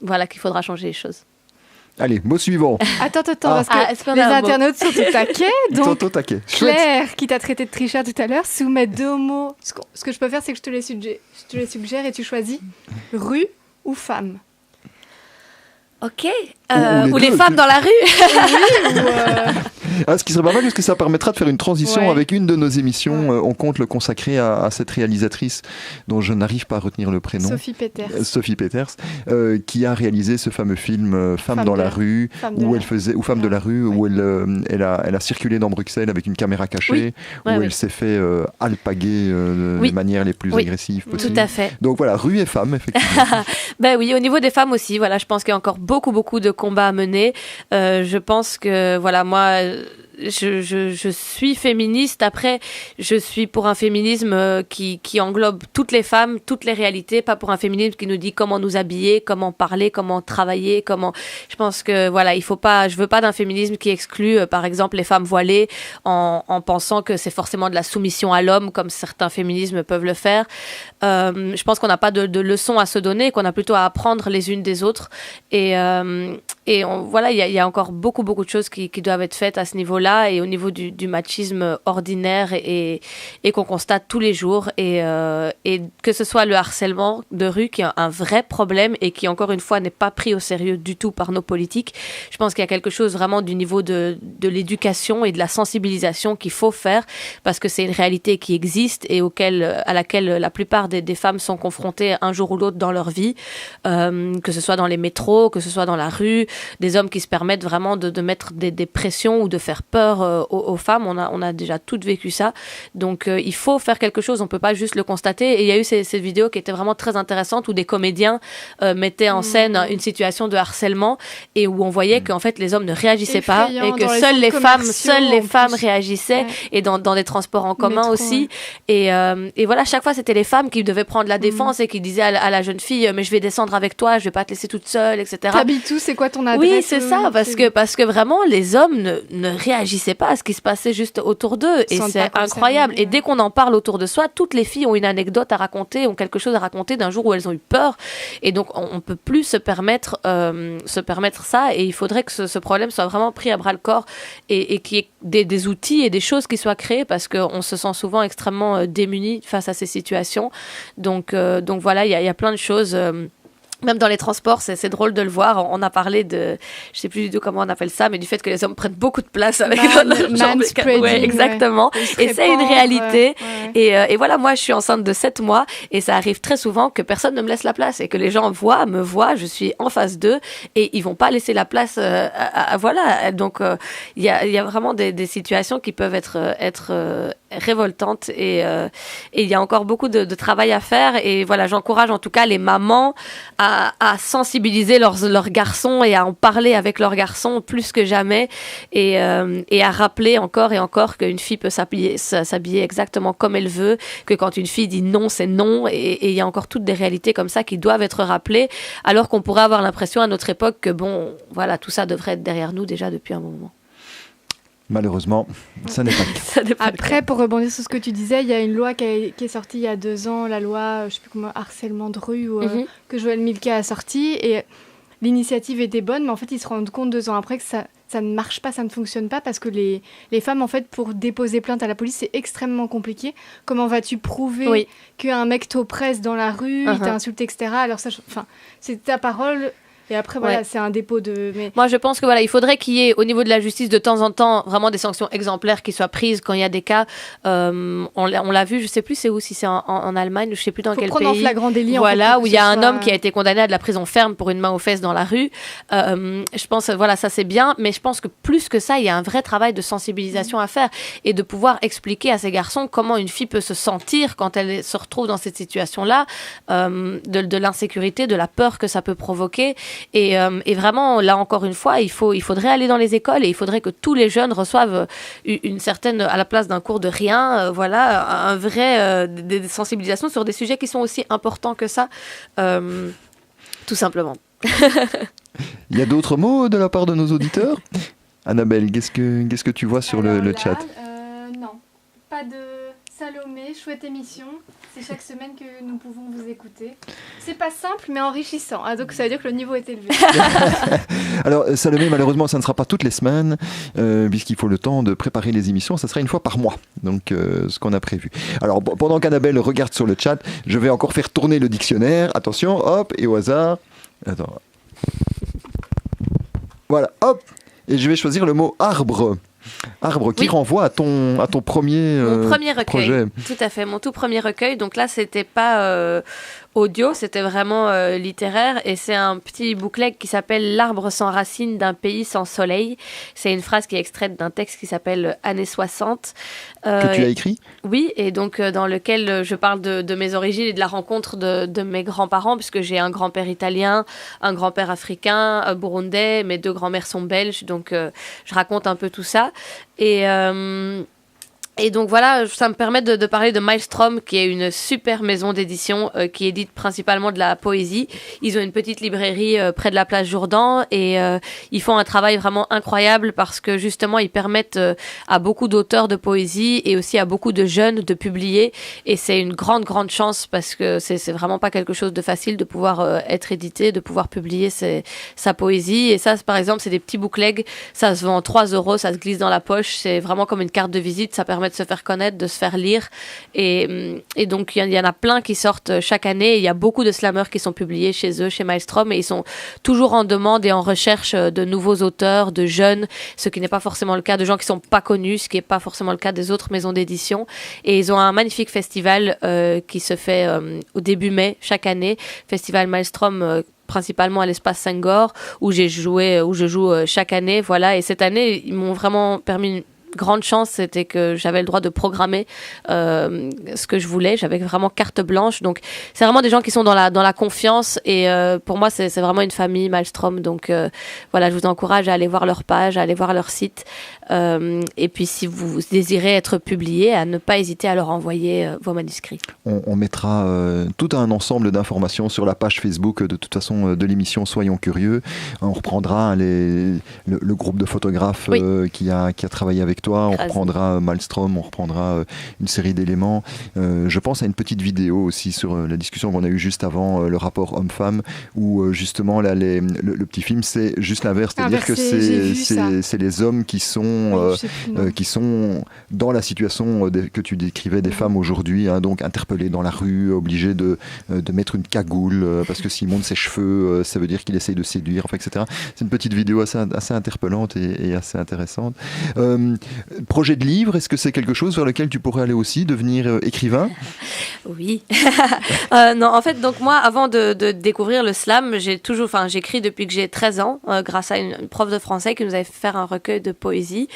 qu'il faudra changer les choses. Allez, mot suivant. Attends, parce que les internautes sont au taquet. Donc, Claire, qui t'a traité de tricheur tout à l'heure, soumet 2 mots. Ce que je peux faire, c'est que je te les suggère et tu choisis rue ou femme. Ok. Ou les femmes dans la rue. Ce qui serait pas mal, parce que ça permettra de faire une transition avec une de nos émissions. On compte le consacrer à cette réalisatrice dont je n'arrive pas à retenir le prénom. Sophie Peters, qui a réalisé ce fameux film Femme dans la rue, où elle a circulé dans Bruxelles avec une caméra cachée, où elle s'est fait alpaguer de manière les plus agressives possibles. Tout à fait. Donc voilà, rue et femmes, effectivement. Oui, au niveau des femmes aussi, je pense qu'il y a encore beaucoup de combats à mener. Je pense que, moi, je suis féministe. Après, je suis pour un féminisme qui englobe toutes les femmes, toutes les réalités, pas pour un féminisme qui nous dit comment nous habiller, comment parler, comment travailler, comment. Je pense que voilà, il faut pas. Je veux pas d'un féminisme qui exclut, par exemple, les femmes voilées en pensant que c'est forcément de la soumission à l'homme, comme certains féminismes peuvent le faire. Je pense qu'on n'a pas de leçons à se donner, qu'on a plutôt à apprendre les unes des autres. Et voilà, il y a encore beaucoup de choses qui doivent être faites à ce niveau-là et au niveau du machisme ordinaire et qu'on constate tous les jours. Et que ce soit le harcèlement de rue qui est un vrai problème et qui, encore une fois, n'est pas pris au sérieux du tout par nos politiques. Je pense qu'il y a quelque chose vraiment du niveau de l'éducation et de la sensibilisation qu'il faut faire parce que c'est une réalité qui existe et à laquelle la plupart des femmes sont confrontées un jour ou l'autre dans leur vie, que ce soit dans les métros, que ce soit dans la rue, des hommes qui se permettent vraiment de mettre des pressions ou de faire peur aux femmes. On a déjà toutes vécu ça. Donc, il faut faire quelque chose. On peut pas juste le constater. Et il y a eu ces vidéos qui étaient vraiment très intéressantes où des comédiens mettaient en scène une situation de harcèlement et où on voyait qu'en fait, les hommes ne réagissaient pas et que seules les femmes réagissaient et dans des transports en commun aussi. Et voilà, chaque fois, c'était les femmes qui devaient prendre la défense et qui disaient à la jeune fille, mais je vais descendre avec toi, je vais pas te laisser toute seule, etc. T'habites où? C'est quoi ton adresse? Oui, c'est ça, parce que vraiment, les hommes ne réagissaient pas à ce qui se passait juste autour d'eux. Et c'est incroyable. Et dès qu'on en parle autour de soi, toutes les filles ont une anecdote à raconter, ont quelque chose à raconter d'un jour où elles ont eu peur. Et donc, on peut plus se permettre ça. Et il faudrait que ce problème soit vraiment pris à bras le corps et qu'il y ait des outils et des choses qui soient créées parce qu'on se sent souvent extrêmement démunis face à ces situations. Donc voilà, il y a plein de choses. Même dans les transports, c'est drôle de le voir. On a parlé je sais plus du tout comment on appelle ça, mais du fait que les hommes prennent beaucoup de place avec notre jambe. Ouais, exactement. Ouais. Et c'est une réalité. Ouais. Et voilà, moi, je suis enceinte de 7 mois et ça arrive très souvent que personne ne me laisse la place et que les gens me voient, je suis en face d'eux et ils vont pas laisser la place voilà. Donc, il y a vraiment des situations qui peuvent être révoltantes et il y a encore beaucoup de travail à faire et voilà, j'encourage en tout cas les mamans à sensibiliser leurs garçons et à en parler avec leurs garçons plus que jamais et à rappeler encore et encore qu'une fille peut s'habiller exactement comme elle veut, que quand une fille dit non, c'est non et il y a encore toutes des réalités comme ça qui doivent être rappelées alors qu'on pourrait avoir l'impression à notre époque que bon, voilà, tout ça devrait être derrière nous déjà depuis un moment. Malheureusement, ça n'est pas le cas. Après, pour rebondir sur ce que tu disais, il y a une loi qui est sortie il y a 2 ans, la loi, je sais plus comment, harcèlement de rue, que Joël Milquet a sorti. Et l'initiative était bonne, mais en fait, ils se rendent compte 2 ans après que ça ne marche pas, ça ne fonctionne pas, parce que les femmes, en fait, pour déposer plainte à la police, c'est extrêmement compliqué. Comment vas-tu prouver qu'un mec t'oppresse dans la rue, il t'a insulté, etc. Alors ça, c'est ta parole. Et après, voilà, c'est un dépôt de... Mais... Moi, je pense que voilà, il faudrait qu'il y ait, au niveau de la justice, de temps en temps, vraiment des sanctions exemplaires qui soient prises quand il y a des cas. On l'a vu, je sais plus c'est où, si c'est en Allemagne, je sais plus dans quel pays. Faut prendre en flagrant délit. Voilà, où il y a un homme qui a été condamné à de la prison ferme pour une main aux fesses dans la rue. Je pense, voilà, ça c'est bien, mais je pense que plus que ça, il y a un vrai travail de sensibilisation à faire et de pouvoir expliquer à ces garçons comment une fille peut se sentir quand elle se retrouve dans cette situation-là, de l'insécurité, de la peur que ça peut provoquer. Et vraiment, là encore une fois, il faudrait aller dans les écoles et il faudrait que tous les jeunes reçoivent une certaine, à la place d'un cours de rien, voilà, un vrai des sensibilisations sur des sujets qui sont aussi importants que ça, tout simplement. Il y a d'autres mots de la part de nos auditeurs? Annabelle, qu'est-ce que tu vois sur le chat? Non, pas de Salomé, chouette émission. C'est chaque semaine que nous pouvons vous écouter. C'est pas simple, mais enrichissant. Donc ça veut dire que le niveau est élevé. Alors Salomé, malheureusement, ça ne sera pas toutes les semaines, puisqu'il faut le temps de préparer les émissions. Ça sera une fois par mois, donc ce qu'on a prévu. Alors pendant qu'Annabelle regarde sur le chat, je vais encore faire tourner le dictionnaire. Attention, hop, et au hasard. Attends. Voilà, hop. Et je vais choisir le mot arbre. Arbre qui renvoie à ton premier, mon premier recueil. Projet. Tout à fait, mon tout premier recueil. Donc là, c'était pas audio, c'était vraiment littéraire. Et c'est un petit booklet qui s'appelle « L'arbre sans racines d'un pays sans soleil ». C'est une phrase qui est extraite d'un texte qui s'appelle « Années 60 ». Que tu as écrit ? Oui, et donc dans lequel je parle de mes origines et de la rencontre de mes grands-parents, puisque j'ai un grand-père italien, un grand-père africain, burundais, mes 2 grands-mères sont belges, donc je raconte un peu tout ça. Et donc voilà, ça me permet de parler de Maelstrom, qui est une super maison d'édition qui édite principalement de la poésie. Ils ont une petite librairie près de la place Jourdan et ils font un travail vraiment incroyable parce que justement ils permettent à beaucoup d'auteurs de poésie et aussi à beaucoup de jeunes de publier. Et c'est une grande chance parce que c'est vraiment pas quelque chose de facile de pouvoir être édité, de pouvoir publier sa poésie. Et ça, par exemple, c'est des petits bouclegs. Ça se vend 3 €, ça se glisse dans la poche. C'est vraiment comme une carte de visite. Ça permet de se faire connaître, de se faire lire. Et donc, il y en a plein qui sortent chaque année. Il y a beaucoup de slammers qui sont publiés chez eux, chez Maelstrom, et ils sont toujours en demande et en recherche de nouveaux auteurs, de jeunes, ce qui n'est pas forcément le cas de gens qui sont pas connus, ce qui n'est pas forcément le cas des autres maisons d'édition. Et ils ont un magnifique festival qui se fait au début mai chaque année, Festival Maelstrom, principalement à l'espace Senghor, où je joue chaque année. Voilà. Et cette année, ils m'ont vraiment permis une grande chance, c'était que j'avais le droit de programmer ce que je voulais. J'avais vraiment carte blanche. Donc, c'est vraiment des gens qui sont dans la confiance. Et pour moi, c'est vraiment une famille, Maelstrom. Donc, voilà, je vous encourage à aller voir leur page, à aller voir leur site. Et puis, si vous désirez être publié, à ne pas hésiter à leur envoyer vos manuscrits. On mettra tout un ensemble d'informations sur la page Facebook, de toute façon, de l'émission Soyons Curieux. On reprendra le groupe de photographes qui a travaillé avec toi. On reprendra Maelstrom, on reprendra une série d'éléments. Je pense à une petite vidéo aussi sur la discussion qu'on a eue juste avant, le rapport homme-femme, où justement là, le petit film, c'est juste l'inverse. C'est-à-dire que c'est les hommes qui sont dans la situation que tu décrivais des femmes aujourd'hui, hein, donc interpellées dans la rue, obligées de mettre une cagoule, parce que s'il monte ses cheveux, ça veut dire qu'il essaye de séduire, enfin, etc. C'est une petite vidéo assez interpellante et assez intéressante. Projet de livre, est-ce que c'est quelque chose vers lequel tu pourrais aller aussi, devenir écrivain ? Oui. Non, en fait, donc moi, avant de découvrir le slam, j'écris depuis que j'ai 13 ans, grâce à une prof de français qui nous avait fait faire un recueil de poésie.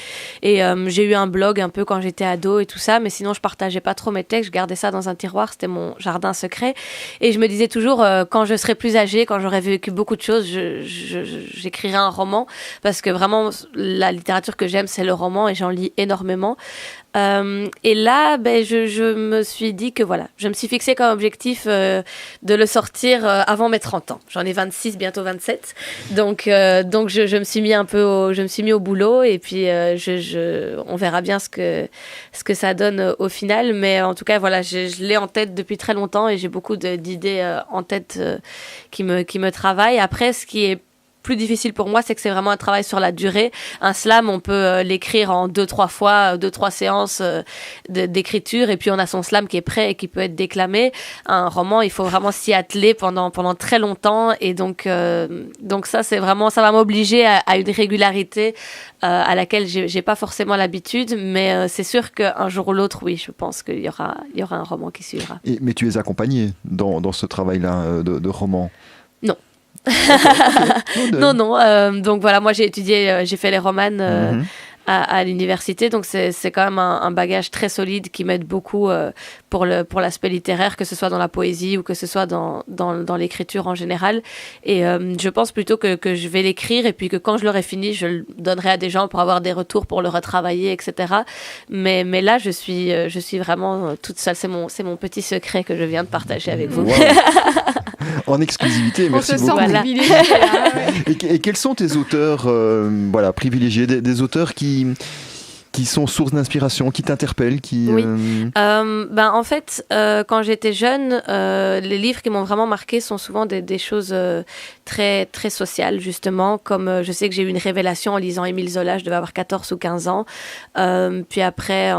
Et j'ai eu un blog un peu quand j'étais ado et tout ça, mais sinon, je partageais pas trop mes textes, je gardais ça dans un tiroir, c'était mon jardin secret. Et je me disais toujours, quand je serai plus âgée, quand j'aurai vécu beaucoup de choses, j'écrirai un roman, parce que vraiment, la littérature que j'aime, c'est le roman, et j'en lis énormément. Et là, je me suis dit que voilà, je me suis fixé comme objectif de le sortir avant mes 30 ans. J'en ai 26, bientôt 27. Donc je me suis mis au boulot, et puis on verra bien ce que ça donne au final. Mais en tout cas, voilà, je l'ai en tête depuis très longtemps, et j'ai beaucoup d'idées en tête qui me travaillent. Après, ce qui est plus difficile pour moi, c'est que c'est vraiment un travail sur la durée. Un slam, on peut l'écrire en 2-3 fois, 2-3 séances d'écriture, et puis on a son slam qui est prêt et qui peut être déclamé. Un roman, il faut vraiment s'y atteler pendant très longtemps, et donc ça, c'est vraiment, ça va m'obliger à une régularité à laquelle j'ai pas forcément l'habitude, mais c'est sûr qu'un jour ou l'autre, oui, je pense qu'il y aura un roman qui suivra. Mais tu es accompagnée dans ce travail-là de roman ? Non. Non. Donc voilà, moi j'ai fait les romanes à l'université, donc c'est quand même un bagage très solide qui m'aide beaucoup pour l'aspect littéraire, que ce soit dans la poésie ou que ce soit dans l'écriture en général. Et je pense plutôt que je vais l'écrire, et puis que quand je l'aurai fini, je le donnerai à des gens pour avoir des retours, pour le retravailler, etc. Mais là, je suis vraiment toute seule. C'est mon petit secret que je viens de partager avec vous. Wow. En exclusivité, merci beaucoup. On se sent privilégié. Et quels sont tes auteurs privilégiés, des auteurs qui sont source d'inspiration, qui t'interpellent, Oui. En fait, quand j'étais jeune, les livres qui m'ont vraiment marqué sont souvent des choses très, très sociales, justement. Comme je sais que j'ai eu une révélation en lisant Émile Zola, je devais avoir 14 ou 15 ans. Puis après,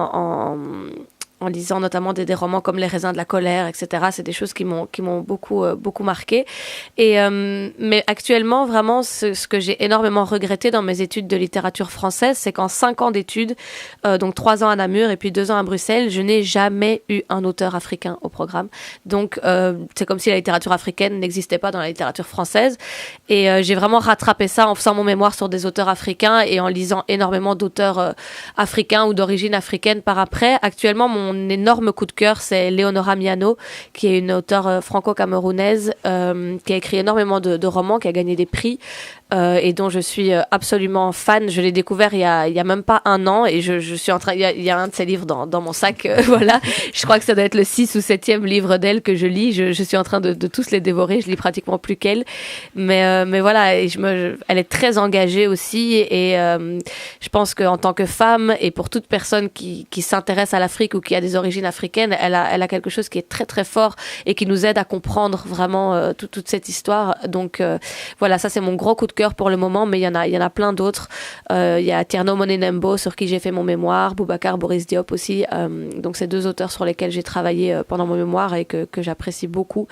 en lisant notamment des romans comme Les raisins de la colère, etc. C'est des choses qui m'ont beaucoup marqué. Mais actuellement, vraiment, ce que j'ai énormément regretté dans mes études de littérature française, c'est qu'en 5 ans d'études, donc 3 ans à Namur et puis 2 ans à Bruxelles, je n'ai jamais eu un auteur africain au programme. Donc, c'est comme si la littérature africaine n'existait pas dans la littérature française. Et j'ai vraiment rattrapé ça en faisant mon mémoire sur des auteurs africains et en lisant énormément d'auteurs africains ou d'origine africaine par après. Actuellement, mon énorme coup de cœur, c'est Léonora Miano, qui est une auteure franco-camerounaise qui a écrit énormément de romans, qui a gagné des prix et dont je suis absolument fan. Je l'ai découvert il y a même pas un an et je suis en train, il y a un de ses livres dans mon sac, voilà. Je crois que ça doit être le 6 ou 7e livre d'elle que je lis. Je suis en train de tous les dévorer. Je lis pratiquement plus qu'elle. Mais voilà, et elle est très engagée aussi et je pense qu'en tant que femme et pour toute personne qui s'intéresse à l'Afrique ou qui a des origines africaines, elle a quelque chose qui est très très fort et qui nous aide à comprendre vraiment toute cette histoire. Donc voilà, ça c'est mon gros coup de cœur pour le moment, mais il y en a plein d'autres. Il y a Tierno Monenembo sur qui j'ai fait mon mémoire, Boubacar Boris Diop aussi. Donc c'est 2 auteurs sur lesquels j'ai travaillé pendant mon mémoire et que j'apprécie beaucoup.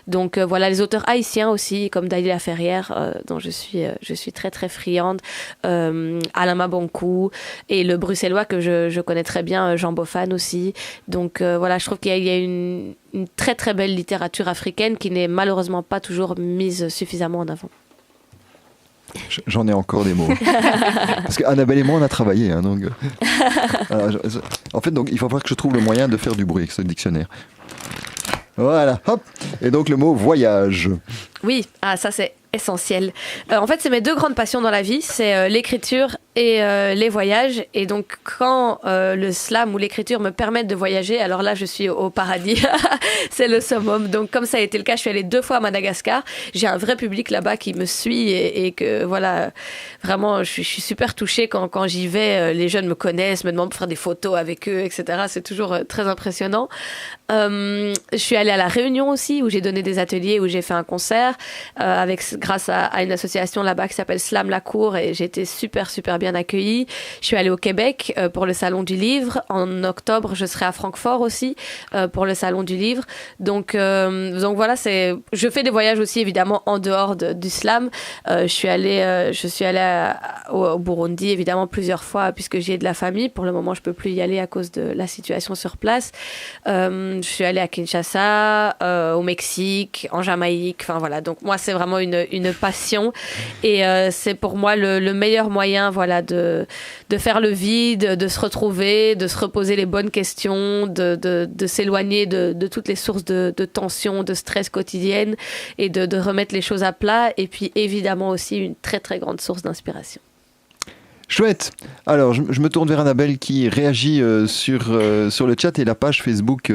Donc voilà, les auteurs haïtiens aussi, comme Dalila Ferrière, dont je suis très très friande, Alain Mabonkou et le bruxellois que je connais très bien, Jean Boffan aussi. Donc voilà, je trouve qu'il y a une très très belle littérature africaine qui n'est malheureusement pas toujours mise suffisamment en avant. J'en ai encore des mots. Parce qu'Annabelle et moi, on a travaillé. Hein, donc, en fait, donc, il va falloir que je trouve le moyen de faire du bruit avec ce dictionnaire. Voilà, hop. Et donc le mot voyage. Oui, ça c'est essentiel. En fait, c'est mes 2 grandes passions dans la vie, c'est l'écriture et les voyages. Et donc, quand le slam ou l'écriture me permettent de voyager, alors là, je suis au paradis. C'est le summum. Donc, comme ça a été le cas, je suis allée 2 fois à Madagascar. J'ai un vrai public là-bas qui me suit et que, voilà, vraiment, je suis super touchée quand j'y vais. Les jeunes me connaissent, me demandent de faire des photos avec eux, etc. C'est toujours très impressionnant. Je suis allée à La Réunion aussi, où j'ai donné des ateliers, où j'ai fait un concert grâce à une association là-bas qui s'appelle Slam La Cour, et j'ai été super bien accueillie. Je suis allée au Québec pour le Salon du Livre. En octobre, je serai à Francfort aussi pour le Salon du Livre. Donc voilà, je fais des voyages aussi évidemment en dehors du slam. Je suis allée au Burundi évidemment plusieurs fois puisque j'y ai de la famille. Pour le moment, je peux plus y aller à cause de la situation sur place. Je suis allée à Kinshasa, au Mexique, en Jamaïque. Enfin voilà, donc moi c'est vraiment une passion et c'est pour moi le meilleur moyen, voilà, de faire le vide, de se retrouver, de se reposer les bonnes questions, de s'éloigner de toutes les sources de tension, de stress quotidienne et de remettre les choses à plat. Et puis évidemment aussi une très très grande source d'inspiration. Chouette. Alors, je me tourne vers Annabelle qui réagit sur le chat et la page Facebook.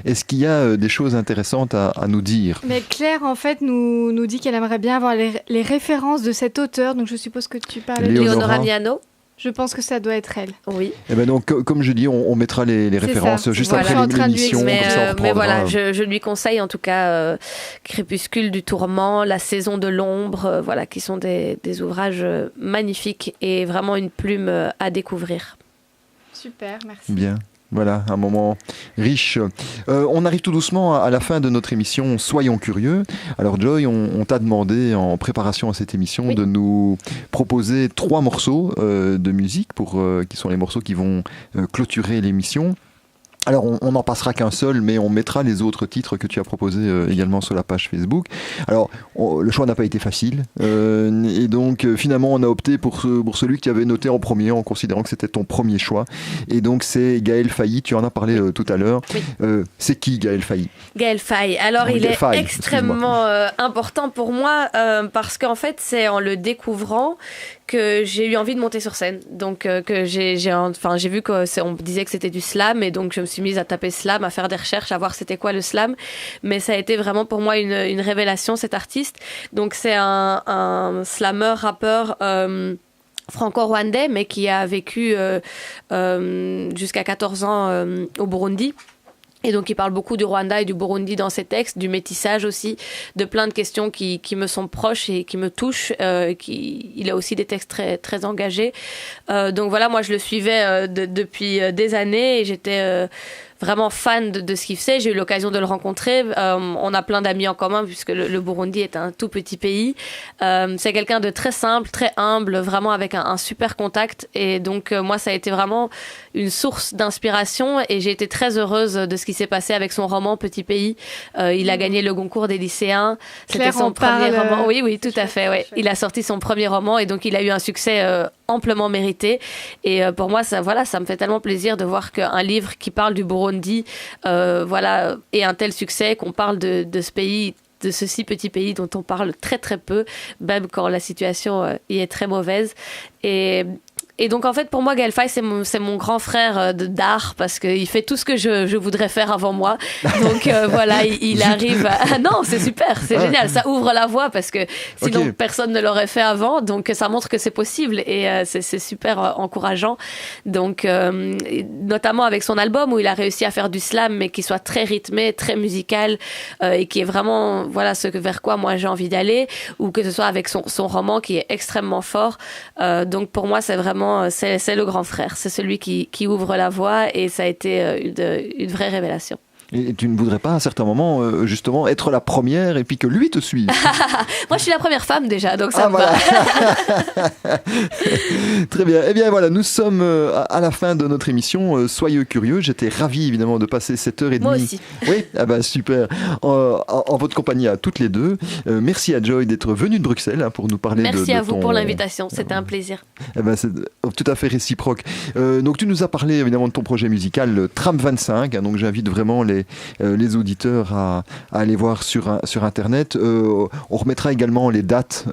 Est-ce qu'il y a des choses intéressantes à nous dire ? Mais Claire, en fait, nous dit qu'elle aimerait bien avoir les références de cet auteur. Donc, je suppose que tu parles de Léonora Miano. Je pense que ça doit être elle. Oui. Et ben donc, comme je dis, on mettra les références juste après l'émission. Mais voilà, je lui conseille en tout cas Crépuscule du tourment, La saison de l'ombre, voilà, qui sont des ouvrages magnifiques et vraiment une plume à découvrir. Super, merci. Bien. Voilà, un moment riche. On arrive tout doucement à la fin de notre émission Soyons curieux. Alors Joy, on t'a demandé en préparation à cette émission de nous proposer 3 morceaux de musique qui sont les morceaux qui vont clôturer l'émission. Alors, on n'en passera qu'un seul, mais on mettra les autres titres que tu as proposés également sur la page Facebook. Alors, le choix n'a pas été facile. Et donc, finalement, on a opté pour celui que tu avais noté en premier, en considérant que c'était ton premier choix. Et donc, c'est Gaël Faye. Tu en as parlé tout à l'heure. Oui. C'est qui, Gaël Faye ? Gaël Faye. Alors, il est extrêmement important pour moi parce qu'en fait, c'est en le découvrant que j'ai eu envie de monter sur scène. Donc, que j'ai vu qu'on disait que c'était du slam, et donc je me suis mise à taper slam, à faire des recherches, à voir c'était quoi le slam. Mais ça a été vraiment pour moi une révélation, cet artiste. Donc, c'est un slammer, rappeur franco-rwandais, mais qui a vécu jusqu'à 14 ans au Burundi. Et donc, il parle beaucoup du Rwanda et du Burundi dans ses textes, du métissage aussi, de plein de questions qui me sont proches et qui me touchent. Il a aussi des textes très, très engagés. Donc voilà, moi, je le suivais depuis des années et j'étais vraiment fan de ce qu'il faisait. J'ai eu l'occasion de le rencontrer. On a plein d'amis en commun puisque le Burundi est un tout petit pays. C'est quelqu'un de très simple, très humble, vraiment avec un super contact. Et donc, moi, ça a été vraiment une source d'inspiration et j'ai été très heureuse de ce qui s'est passé avec son roman Petit Pays. Il a gagné le Goncourt des lycéens. C'était son premier roman. Oui, tout à fait. Ouais. Il a sorti son premier roman et donc il a eu un succès amplement mérité. Et pour moi, ça me fait tellement plaisir de voir qu'un livre qui parle du Burundi ait un tel succès, qu'on parle de ce pays, de ce si petit pays dont on parle très très peu, même quand la situation y est très mauvaise. Et donc, en fait, pour moi, Gaël Faye, c'est mon grand frère d'art parce qu'il fait tout ce que je voudrais faire avant moi. Donc, il arrive à... Non, c'est super, c'est génial. Ça ouvre la voie parce que sinon, personne ne l'aurait fait avant. Donc, ça montre que c'est possible et c'est super encourageant. Donc, notamment avec son album où il a réussi à faire du slam, mais qui soit très rythmé, très musical et qui est vraiment, vers quoi moi j'ai envie d'aller, ou que ce soit avec son roman qui est extrêmement fort. Donc, pour moi, c'est vraiment c'est le grand frère, c'est celui qui ouvre la voie et ça a été une vraie révélation. Et tu ne voudrais pas à un certain moment justement être la première et puis que lui te suive? Moi je suis la première femme déjà, donc ça me va. Très bien. Eh bien voilà, nous sommes à la fin de notre émission Soyez curieux. J'étais ravi évidemment de passer 7h30. Moi aussi. Oui, super. En votre compagnie à toutes les deux. Merci à Joy d'être venue de Bruxelles pour nous parler de Merci à vous pour l'invitation, c'était un plaisir. C'est tout à fait réciproque. Donc tu nous as parlé évidemment de ton projet musical Tram 25, donc j'invite vraiment les auditeurs à aller voir sur Internet. On remettra également les dates.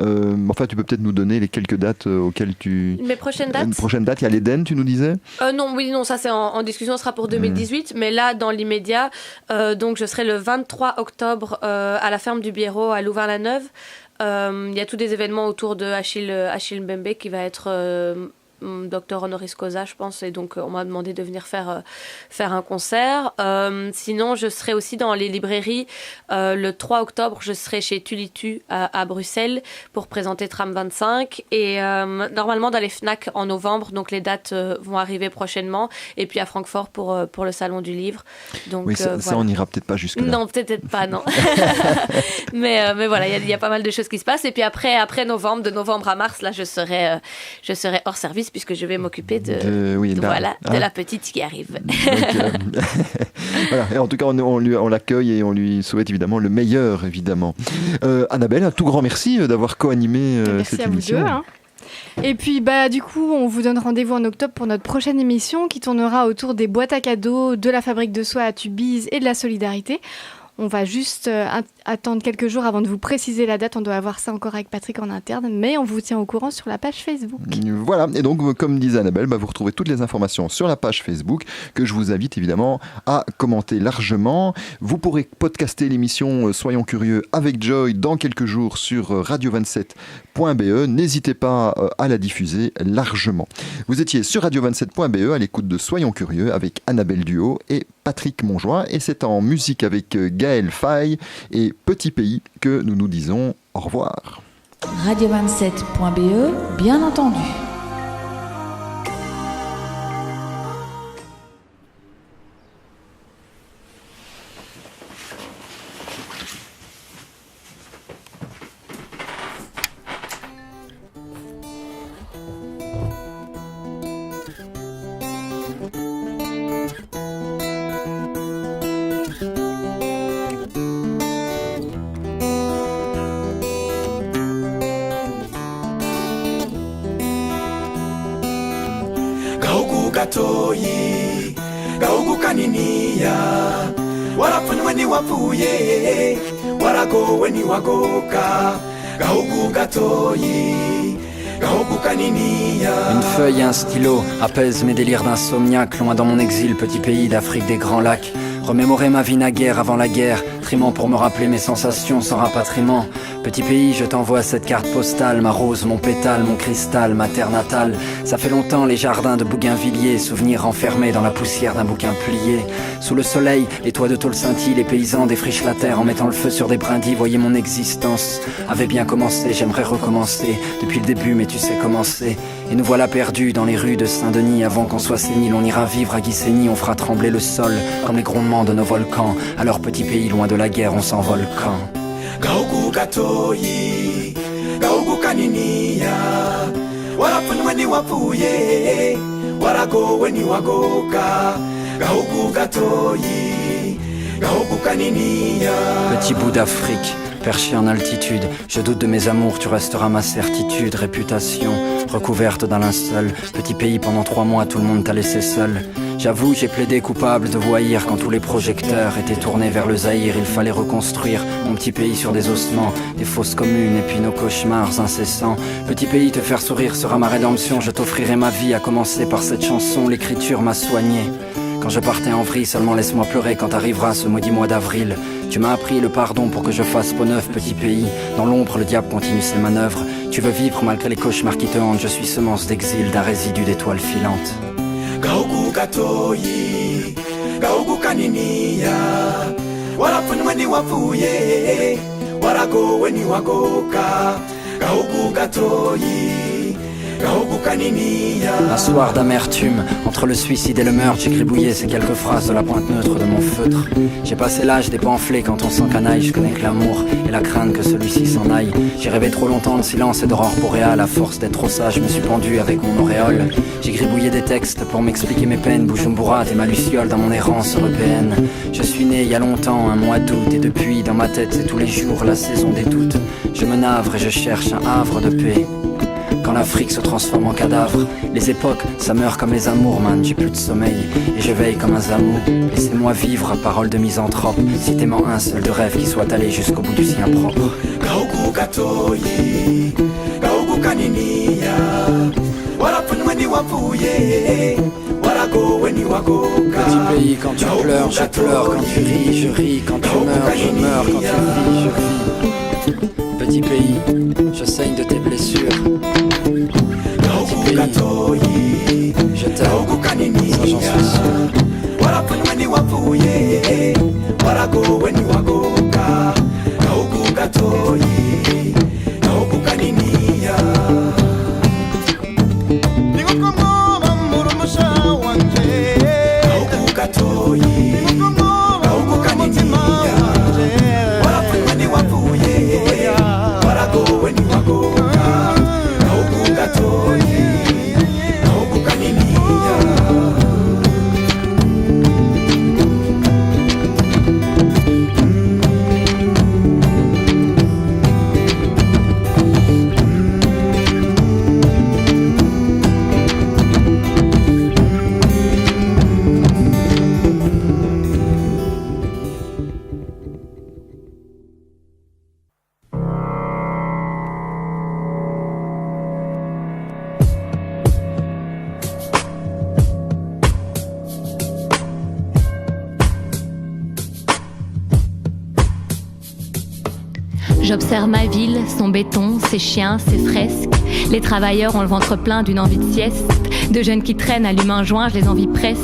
Enfin, tu peux peut-être nous donner les quelques dates auxquelles tu... Mes prochaines dates. Une prochaine date, il y a l'Éden, tu nous disais Non, ça c'est en discussion, ce sera pour 2018. Mais là, dans l'immédiat, donc je serai le 23 octobre à la ferme du Biérot à Louvain-la-Neuve. Il y a tous des événements autour de Achille Mbembe qui va être... docteur honoris causa, je pense, et donc on m'a demandé de venir faire un concert. Sinon, je serai aussi dans les librairies. Le 3 octobre, je serai chez Tulitu à Bruxelles pour présenter Tram 25 et normalement dans les FNAC en novembre, donc les dates vont arriver prochainement, et puis à Francfort pour le salon du livre. Donc, oui, ça on n'ira peut-être pas jusque-là. Non, peut-être pas, non. mais voilà, il y a pas mal de choses qui se passent, et puis après novembre, de novembre à mars, là je serai hors service puisque je vais m'occuper de la petite qui arrive. Donc, voilà. Et en tout cas, on l'accueille et on lui souhaite évidemment le meilleur, évidemment. Annabelle, un tout grand merci d'avoir co-animé cette émission. Merci à vous deux. Et puis, du coup, on vous donne rendez-vous en octobre pour notre prochaine émission qui tournera autour des boîtes à cadeaux, de la fabrique de soie à Tubize et de la solidarité. On va juste attendre quelques jours avant de vous préciser la date. On doit avoir ça encore avec Patrick en interne, mais on vous tient au courant sur la page Facebook. Voilà, et donc comme disait Annabelle, vous retrouvez toutes les informations sur la page Facebook que je vous invite évidemment à commenter largement. Vous pourrez podcaster l'émission Soyons curieux avec Joy dans quelques jours sur radio27.be. N'hésitez pas à la diffuser largement. Vous étiez sur radio27.be à l'écoute de Soyons curieux avec Annabelle Duhaut et Patrick Monjoie, et c'est en musique avec Gaël Faye et Petit Pays que nous nous disons au revoir. Radio27.be, bien entendu. Gatoyi gahugu kaniniya warapfunwe ntiwapfuye waragowe ntiwagoka gahugu gatoyi gahugu kaniniya. Une feuille et un stylo apaisent mes délires d'insomniaque. Loin dans mon exil, petit pays d'Afrique des grands lacs. Remémorer ma vie naguère avant la guerre, rapatriement pour me rappeler mes sensations sans rapatriement. Petit pays, je t'envoie cette carte postale, ma rose, mon pétale, mon cristal, ma terre natale. Ça fait longtemps les jardins de Bougainvilliers, souvenirs enfermés dans la poussière d'un bouquin plié. Sous le soleil, les toits de tôle scintillent, les paysans défrichent la terre en mettant le feu sur des brindilles. Voyez mon existence avait bien commencé, j'aimerais recommencer depuis le début, mais tu sais comment c'est. Et nous voilà perdus dans les rues de Saint-Denis. Avant qu'on soit sénile, on ira vivre à Guissény. On fera trembler le sol comme les grondements de nos volcans. Alors petit pays, loin de la guerre, on s'envole quand Gaugu gatoyi, gaugu kaniniya, warapun weni wapuye, warago weni wagoka, gaugu gatoyi, gaugu kaniniya. Petit bout d'Afrique, perché en altitude, je doute de mes amours, tu resteras ma certitude. Réputation, recouverte d'un linceul. Petit pays, pendant 3 mois, tout le monde t'a laissé seul. J'avoue, j'ai plaidé coupable de voyir quand tous les projecteurs étaient tournés vers le Zaïre. Il fallait reconstruire mon petit pays sur des ossements, des fosses communes et puis nos cauchemars incessants. Petit pays, te faire sourire sera ma rédemption. Je t'offrirai ma vie, à commencer par cette chanson. L'écriture m'a soigné. Quand je partais en vrille, seulement laisse-moi pleurer quand arrivera ce maudit mois d'avril. Tu m'as appris le pardon pour que je fasse peau neuve, petit pays. Dans l'ombre, le diable continue ses manœuvres. Tu veux vivre malgré les cauchemars qui te hantent. Je suis semence d'exil, d'un résidu d'étoiles filantes. Gaugu gatoyi, gaugu kaniniya, warapun weni wapuye, warago weni wagoka, gaugu gatoyi, gaugu kaniniya. Un soir d'amertume, entre le suicide et le meurtre, j'ai gribouillé ces quelques phrases de la pointe neutre de mon feutre. J'ai passé l'âge des pamphlets quand on s'encanaille. Je connais que l'amour et la crainte que celui-ci s'en aille. J'ai rêvé trop longtemps de silence et d'aurore boréale. À force d'être trop sage, je me suis pendu avec mon auréole. J'ai gribouillé des textes pour m'expliquer mes peines. Bujumbura, t'es ma luciole dans mon errance européenne. Je suis né il y a longtemps, un mois d'août. Et depuis, dans ma tête, c'est tous les jours la saison des doutes. Je me navre et je cherche un havre de paix. Quand l'Afrique se transforme en cadavre, les époques, ça meurt comme les amours, man. J'ai plus de sommeil et je veille comme un zamou. Laissez-moi vivre, parole de misanthrope. Citez-moi un seul de rêve qui soit allé jusqu'au bout du sien propre. Gaugu gatoyi, gaugu kaniniya, warapun weni wapuye, warago weni wagoka. Petit pays, quand tu pleures, je pleure. Quand tu ris, je ris. Quand tu meurs, je meurs. Quand tu vis, je vis. Petit pays, je saigne de tes blessures. Petit pays, je t'aime, ça j'en suis sûr. Warapun weni wapuye, warago weni wagoka, gaugu gatoyi, gaugu kaniniya. Gaugu gatoyi, gaugu kaniniya. Warapun weni wapuye, warago weni wagoka, gaugu gatoyi, gaugu kaniniya. J'observe ma ville, son béton, ses chiens, ses fresques. Les travailleurs ont le ventre plein d'une envie de sieste. De jeunes qui traînent, allument un joint, je les envie presque.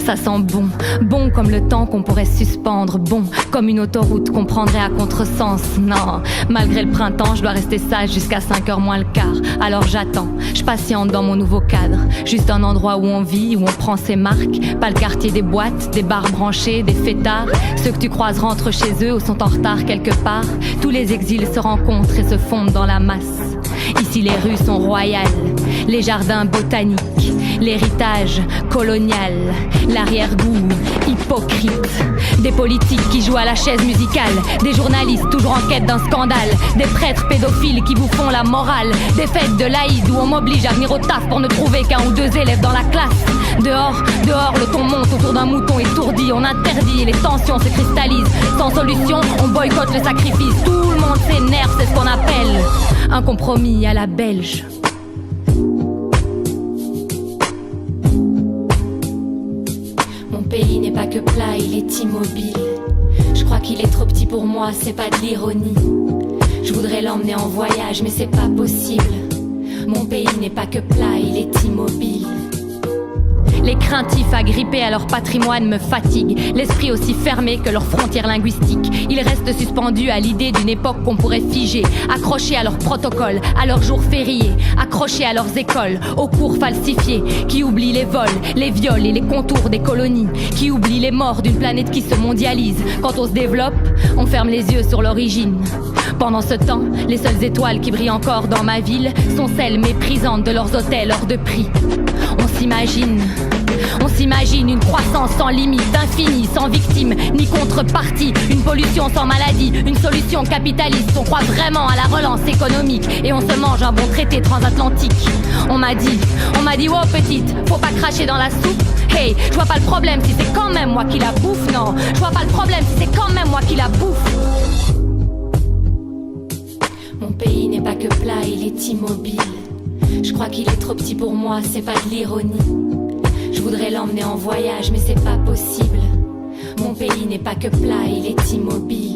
Ça sent bon, bon comme le temps qu'on pourrait suspendre. Bon comme une autoroute qu'on prendrait à contresens. Non, malgré le printemps, je dois rester sage jusqu'à 5h moins le quart. Alors j'attends, je patiente dans mon nouveau cadre. Juste un endroit où on vit, où on prend ses marques. Pas le quartier des boîtes, des bars branchés, des fêtards. Ceux que tu croises rentrent chez eux ou sont en retard quelque part. Tous les exils se rencontrent et se fondent dans la masse. Ici les rues sont royales, les jardins botaniques, l'héritage colonial, l'arrière-goût hypocrite, des politiques qui jouent à la chaise musicale, des journalistes toujours en quête d'un scandale, des prêtres pédophiles qui vous font la morale, des fêtes de l'Aïd où on m'oblige à venir au taf pour ne trouver qu'un ou deux élèves dans la classe. Dehors, le ton monte autour d'un mouton étourdi, on interdit et les tensions se cristallisent. Sans solution, on boycotte le sacrifice. Tout le monde s'énerve, c'est ce qu'on appelle un compromis à la belge. Mon pays n'est pas que plat, il est immobile. Je crois qu'il est trop petit pour moi, c'est pas de l'ironie. Je voudrais l'emmener en voyage, mais c'est pas possible. Mon pays n'est pas que plat, il est immobile. Les craintifs agrippés à leur patrimoine me fatiguent. L'esprit aussi fermé que leurs frontières linguistiques. Ils restent suspendus à l'idée d'une époque qu'on pourrait figer. Accrochés à leurs protocoles, à leurs jours fériés. Accrochés à leurs écoles, aux cours falsifiés. Qui oublient les vols, les viols et les contours des colonies. Qui oublient les morts d'une planète qui se mondialise. Quand on se développe, on ferme les yeux sur l'origine. Pendant ce temps, les seules étoiles qui brillent encore dans ma ville sont celles méprisantes de leurs hôtels hors de prix. On s'imagine une croissance sans limite, infinie, sans victime, ni contrepartie. Une pollution sans maladie, une solution capitaliste. On croit vraiment à la relance économique et on se mange un bon traité transatlantique. On m'a dit, oh petite, faut pas cracher dans la soupe. Hey, je vois pas le problème si c'est quand même moi qui la bouffe. Non, je vois pas le problème si c'est quand même moi qui la bouffe. Mon pays n'est pas que plat, il est immobile. Je crois qu'il est trop petit pour moi, c'est pas de l'ironie. Je voudrais l'emmener en voyage, mais c'est pas possible. Mon pays n'est pas que plat, il est immobile.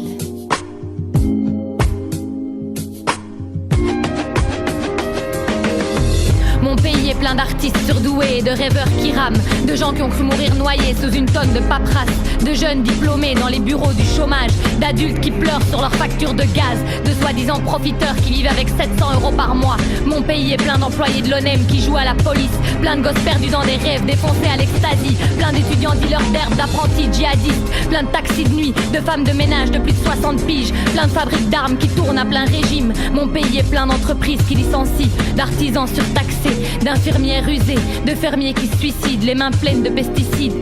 Mon pays est plein d'artistes surdoués et de rêveurs qui rament. De gens qui ont cru mourir noyés sous une tonne de paperasse. De jeunes diplômés dans les bureaux du chômage. D'adultes qui pleurent sur leurs factures de gaz. De soi-disant profiteurs qui vivent avec 700 € par mois. Mon pays est plein d'employés de l'ONEM qui jouent à la police. Plein de gosses perdus dans des rêves, défoncés à l'extasie. Plein d'étudiants dealers d'herbe, d'apprentis djihadistes. Plein de taxis de nuit, de femmes de ménage de plus de 60 piges. Plein de fabriques d'armes qui tournent à plein régime. Mon pays est plein d'entreprises qui licencient. D'artisans surtaxés, d'infirmières usées, de fermiers qui se suicident, les mains pleines de pesticides.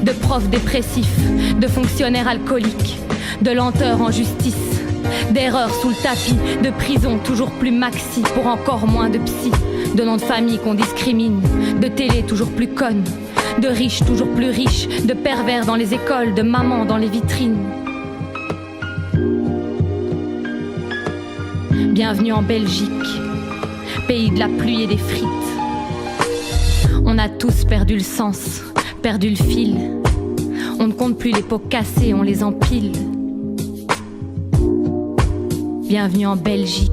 De profs dépressifs, de fonctionnaires alcooliques, de lenteurs en justice, d'erreurs sous le tapis, de prisons toujours plus maxi pour encore moins de psy, de noms de famille qu'on discrimine, de télé toujours plus conne, de riches toujours plus riches, de pervers dans les écoles, de mamans dans les vitrines. Bienvenue en Belgique, pays de la pluie et des frites. On a tous perdu le sens, perdu le fil. On ne compte plus les pots cassés, on les empile. Bienvenue en Belgique.